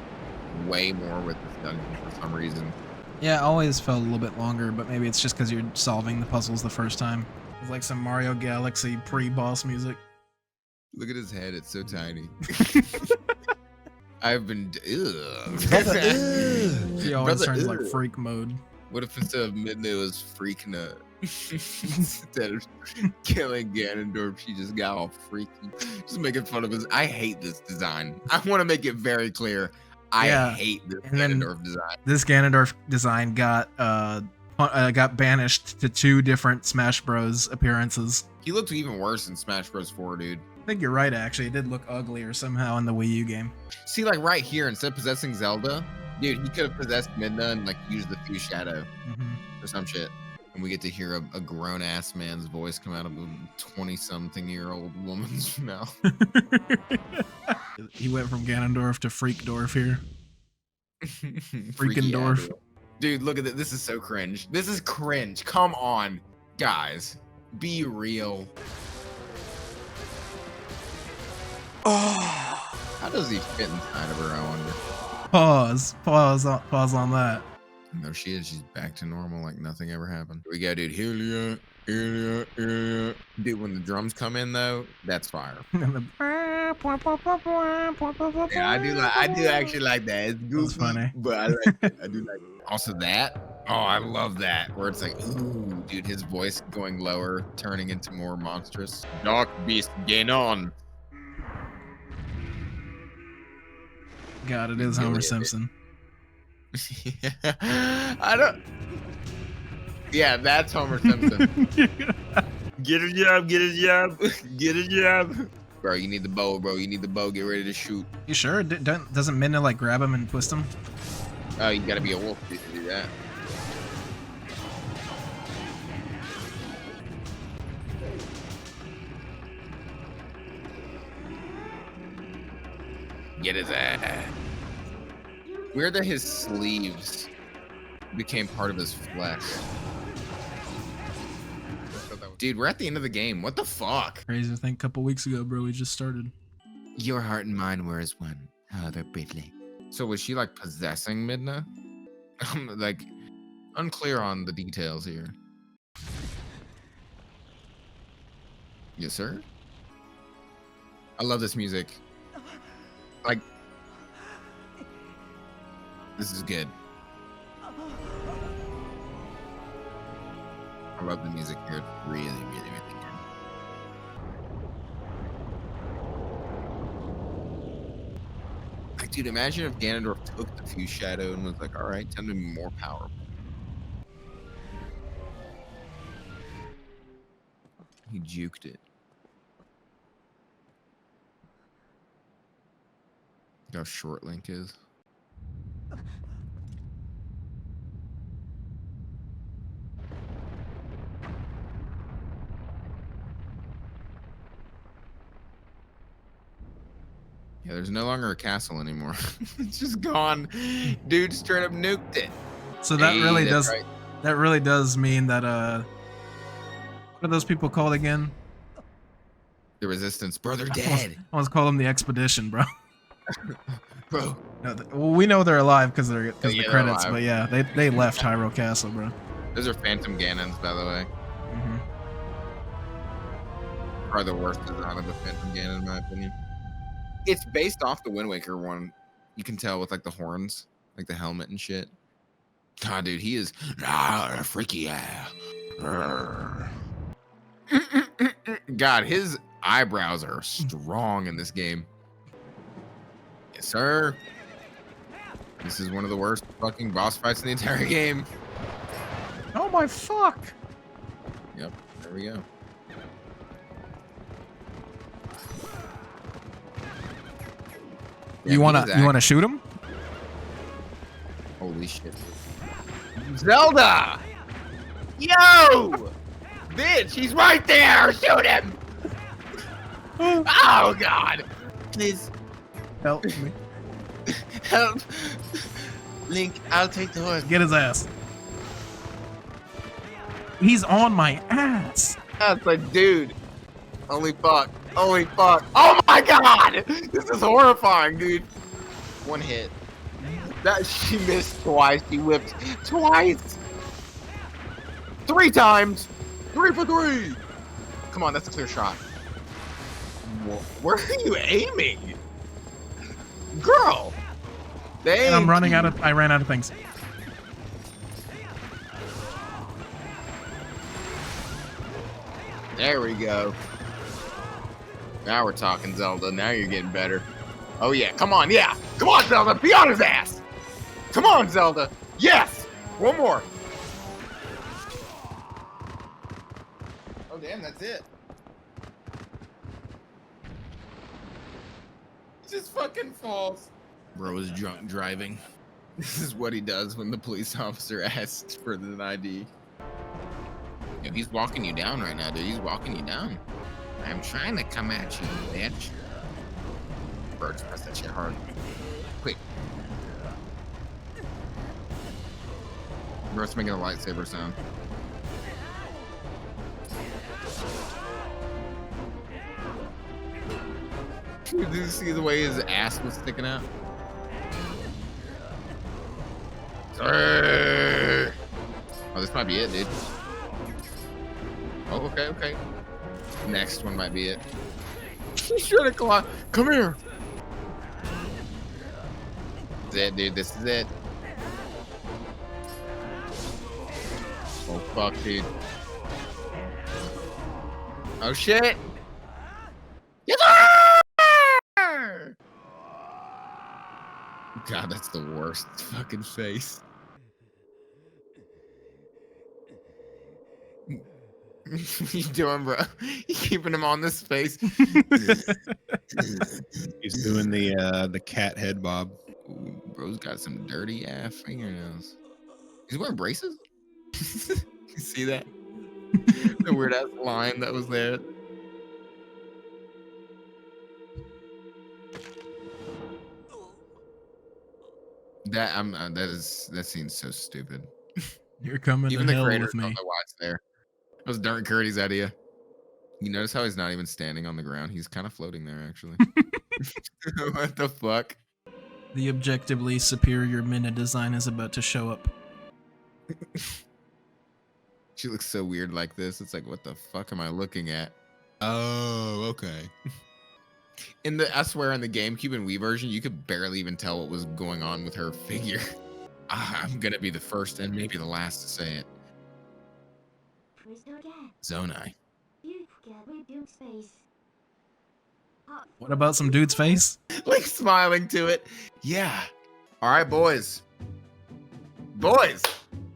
way more with this dungeon for some reason? Yeah, it always felt a little bit longer, but maybe it's just because you're solving the puzzles the first time. It's like some Mario Galaxy pre-boss music. Look at his head. It's so tiny. I've been. He always turns like freak mode. What if instead of Midna was freak nut? Instead of killing Ganondorf, she just got all freaky. Just making fun of his. I hate this design. I want to make it very clear. I hate this Ganondorf design. This Ganondorf design got banished to 2 different Smash Bros. Appearances. He looked even worse in Smash Bros. 4, dude. I think you're right, actually. It did look uglier somehow in the Wii U game. See, like right here, instead of possessing Zelda, dude, he could have possessed Midna and like used the Fuse Shadow or some shit. And we get to hear a grown-ass man's voice come out of a 20-something-year-old woman's mouth. He went from Ganondorf to Freakdorf here. Freaking Dorf. Dude, look at this. This is so cringe. This is cringe. Come on, guys. Be real. Oh, how does he fit inside of her, I wonder? Pause on that. And there she is. She's back to normal, like nothing ever happened. Here we go, dude. Here. Dude, when the drums come in, though, that's fire. Yeah, I do actually like that. It's goofy, that's funny. But I like it. I do like it. Also that. Oh, I love that. Where it's like, ooh, dude, his voice going lower, turning into more monstrous. Dark beast, gain on. God, it is Homer Simpson. I don't. Yeah, that's Homer Simpson. Get a job, get a job, get a job. Bro, you need the bow, bro. You need the bow. Get ready to shoot. You sure? Doesn't Midna like grab him and twist him? Oh, you gotta be a wolf to do that. Get his ass. Weird that his sleeves became part of his flesh. Dude, we're at the end of the game. What the fuck? Crazy. I think a couple weeks ago, bro, we just started. Your heart and mine were as one, however briefly. So was she like possessing Midna? I'm like unclear on the details here. Yes, sir. I love this music. Like, this is good. I love the music here. It's really, really, really good. Like, dude, imagine if Ganondorf took the Fuse Shadow and was like, all right, time to be more powerful. He juked it. Look how short Link is. Yeah, there's no longer a castle anymore. It's just gone. Dude straight up nuked it. So that Hey, really that's does right. that really does mean that what are those people called again? The resistance, bro, they're dead. I almost call them the expedition, bro. Bro. No, well, we know they're alive because Yeah, the they're credits, alive. but yeah, they left Hyrule Castle, bro. Those are Phantom Ganons, by the way. Hmm. Probably the worst design of the Phantom Ganon, in my opinion. It's based off the Wind Waker one. You can tell with like the horns, like the helmet and shit. God, dude, he is freaky. God, his eyebrows are strong in this game. Yes, sir. This is one of the worst fucking boss fights in the entire game. Oh my fuck! Yep, there we go. Yeah, You wanna shoot him? Holy shit. Zelda! Yo! Bitch, he's right there! Shoot him! Oh, God! Please, Help me! help. Link, I'll take the horse. Get his ass! He's on my ass! That's like, dude. Holy fuck. Holy fuck. Oh my God! This is horrifying, dude. One hit. That she missed twice. She whipped twice. 3 times. 3 for 3. Come on, that's a clear shot. Where are you aiming? Girl. And I'm running out of. I ran out of things. There we go. Now we're talking, Zelda. Now you're getting better. Oh yeah, come on, yeah. Come on, Zelda, be on his ass. Come on, Zelda. Yes. One more. Oh damn, that's it. Just fucking falls. Bro is drunk driving. This is what he does when the police officer asks for an ID. Yo, he's walking you down right now, dude. He's walking you down. I'm trying to come at you, bitch. Bro, just press that shit hard. Quick. Bro, it's making a lightsaber sound. Did you see the way his ass was sticking out? Oh, this might be it, dude. Oh, okay, okay. Next one might be it. He's trying to climb. Come here. This is it, dude. This is it. Oh, fuck, dude. Oh, shit. Yes, sir! God, that's the worst fucking face. What you doing, bro? You keeping him on this face? He's doing the cat head bob. Ooh, bro's got some dirty ass fingernails. He's wearing braces? You see that? The weird ass line that was there. That seems so stupid. You're coming Even to the hell creators with don't me. know why it's there. That was Darren Curdy's idea. You notice how he's not even standing on the ground? He's kind of floating there, actually. What the fuck? The objectively superior Mina design is about to show up. She looks so weird like this. It's like, what the fuck am I looking at? Oh, okay. I swear, in the GameCube and Wii version, you could barely even tell what was going on with her figure. I'm gonna be the first and maybe the last to say it. Zonai. What about some dude's face? Like smiling to it. Yeah. All right, boys. Boys,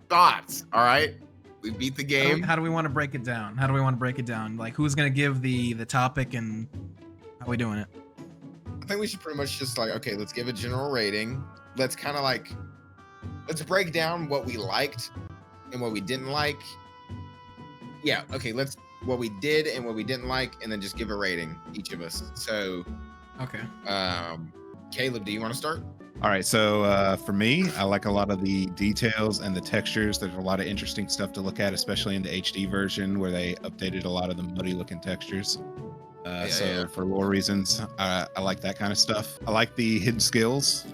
thoughts. All right. We beat the game. How do we want to break it down? How do we want to break it down? Like, who's gonna give the topic and how we doing it? I think we should pretty much just like, okay, let's give a general rating. Let's kind of like, let's break down what we liked and what we didn't like. Yeah, okay, what we did and what we didn't like, and then just give a rating, each of us. So, Okay. Caleb, do you want to start? All right, so for me, I like a lot of the details and the textures. There's a lot of interesting stuff to look at, especially in the HD version where they updated a lot of the muddy looking textures. For lore reasons, I like that kind of stuff. I like the hidden skills.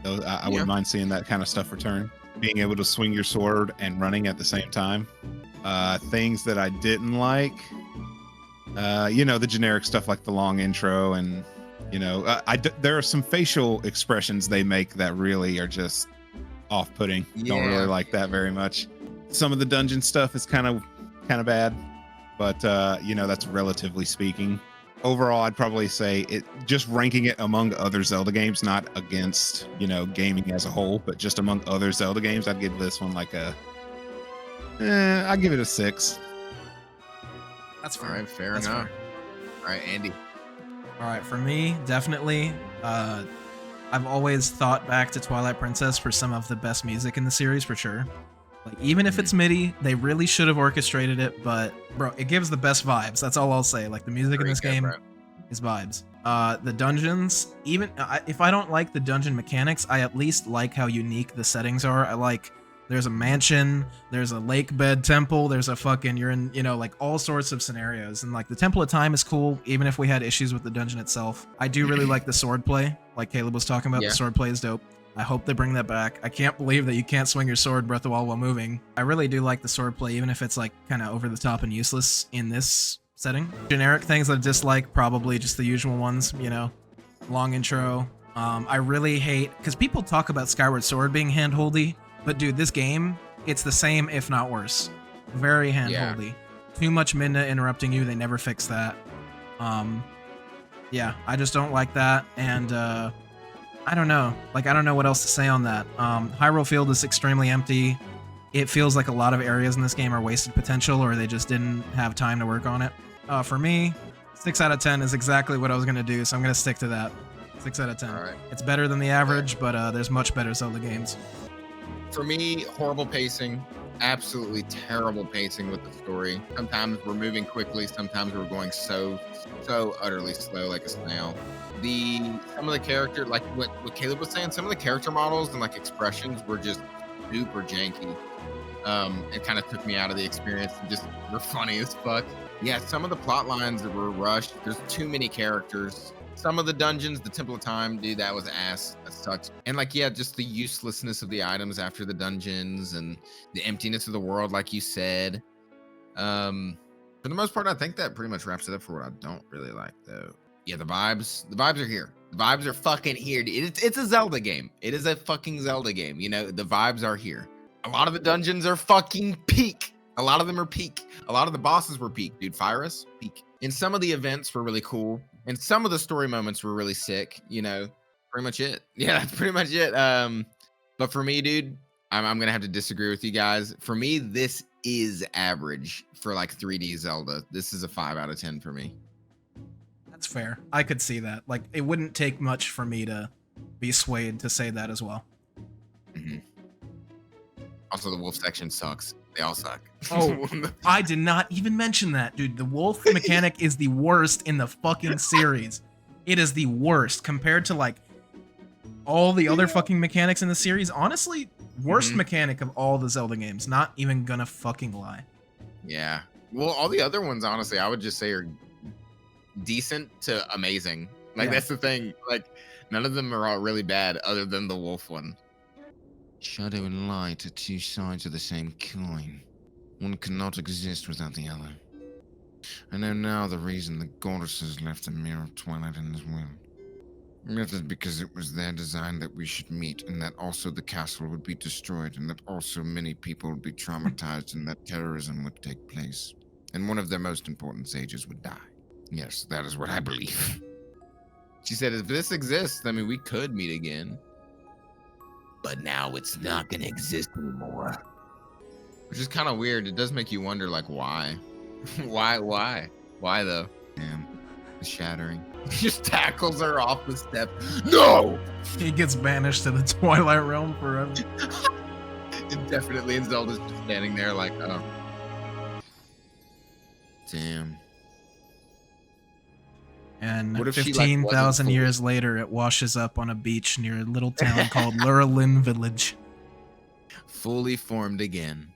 I wouldn't mind seeing that kind of stuff return. Being able to swing your sword and running at the same time. Things that I didn't like, the generic stuff like the long intro and, there are some facial expressions they make that really are just off-putting. Don't really like that very much. Some of the dungeon stuff is kind of bad, but that's relatively speaking. Overall, I'd probably say it, just ranking it among other Zelda games, not against, gaming as a whole, but just among other Zelda games, I'd give this one like I'd give it a 6. That's fair. All right, fair That's enough. fair. All right, Andy. All right, for me, definitely. I've always thought back to Twilight Princess for some of the best music in the series, for sure. Like, even if it's MIDI, they really should have orchestrated it, but bro, it gives the best vibes. That's all I'll say. Like, the music in this game is vibes. The dungeons, even if I don't like the dungeon mechanics, I at least like how unique the settings are. I like there's a mansion, there's a Lakebed Temple, there's a fucking, you're in, like all sorts of scenarios. And like the Temple of Time is cool, even if we had issues with the dungeon itself. I do really like the sword play, like Caleb was talking about. The sword play is dope. I hope they bring that back. I can't believe that you can't swing your sword Breath of the Wild while moving. I really do like the sword play, even if it's like kind of over the top and useless in this setting. Generic things I dislike, probably just the usual ones, long intro. I really hate, because people talk about Skyward Sword being hand-holdy, but dude, this game, it's the same, if not worse. Very hand-holdy. Too much Midna interrupting you, they never fix that. I just don't like that, and I don't know. Like, I don't know what else to say on that. Hyrule Field is extremely empty. It feels like a lot of areas in this game are wasted potential, or they just didn't have time to work on it. For me, 6 out of 10 is exactly what I was going to do, so I'm going to stick to that. 6 out of 10. All right. It's better than the average, but there's much better Zelda games. For me, horrible pacing. Absolutely terrible pacing with the story. Sometimes we're moving quickly, sometimes we're going so utterly slow like a snail. Some of the character, like what Caleb was saying, some of the character models and like expressions were just super janky. It kind of took me out of the experience and just were funny as fuck. Yeah, some of the plot lines that were rushed. There's too many characters. Some of the dungeons, the Temple of Time, dude, that was ass. That sucked. And like, just the uselessness of the items after the dungeons and the emptiness of the world, like you said. For the most part, I think that pretty much wraps it up for what I don't really like, though. Yeah, the vibes are here. The vibes are fucking here. It's a Zelda game. It is a fucking Zelda game. The vibes are here. A lot of the dungeons are fucking peak. A lot of them are peak. A lot of the bosses were peak, dude. Fyrus, peak. And some of the events were really cool. And some of the story moments were really sick, pretty much it. Yeah, that's pretty much it. But for me, dude, I'm going to have to disagree with you guys. For me, this is average for like 3D Zelda. This is a 5 out of 10 for me. That's fair. I could see that. Like, it wouldn't take much for me to be swayed to say that as well. Mm-hmm. Also, the wolf section sucks. They all suck. Oh, I did not even mention that, dude. The wolf mechanic is the worst in the fucking series. It is the worst compared to like all the other fucking mechanics in the series. Honestly, worst mechanic of all the Zelda games. Not even gonna fucking lie. Yeah. Well, all the other ones, honestly, I would just say are decent to amazing. Like, that's the thing. Like, none of them are all really bad other than the wolf one. Shadow and light are two sides of the same coin. One cannot exist without the other. I know now the reason the goddesses left the Mirror of Twilight in his will. It is because it was their design that we should meet, and that also the castle would be destroyed, and that also many people would be traumatized, and that terrorism would take place. And one of their most important sages would die. Yes, that is what I believe. She said, if this exists, I mean, we could meet again. But now it's not gonna exist anymore. Which is kind of weird. It does make you wonder, like, why? Why though? Damn, the shattering. He just tackles her off the step. No! He gets banished to the Twilight Realm forever. Definitely, and Zelda's just standing there like, oh. Damn. And What if she, like, 15,000 wasn't years later, it washes up on a beach near a little town called Lurelin Village. fully formed again?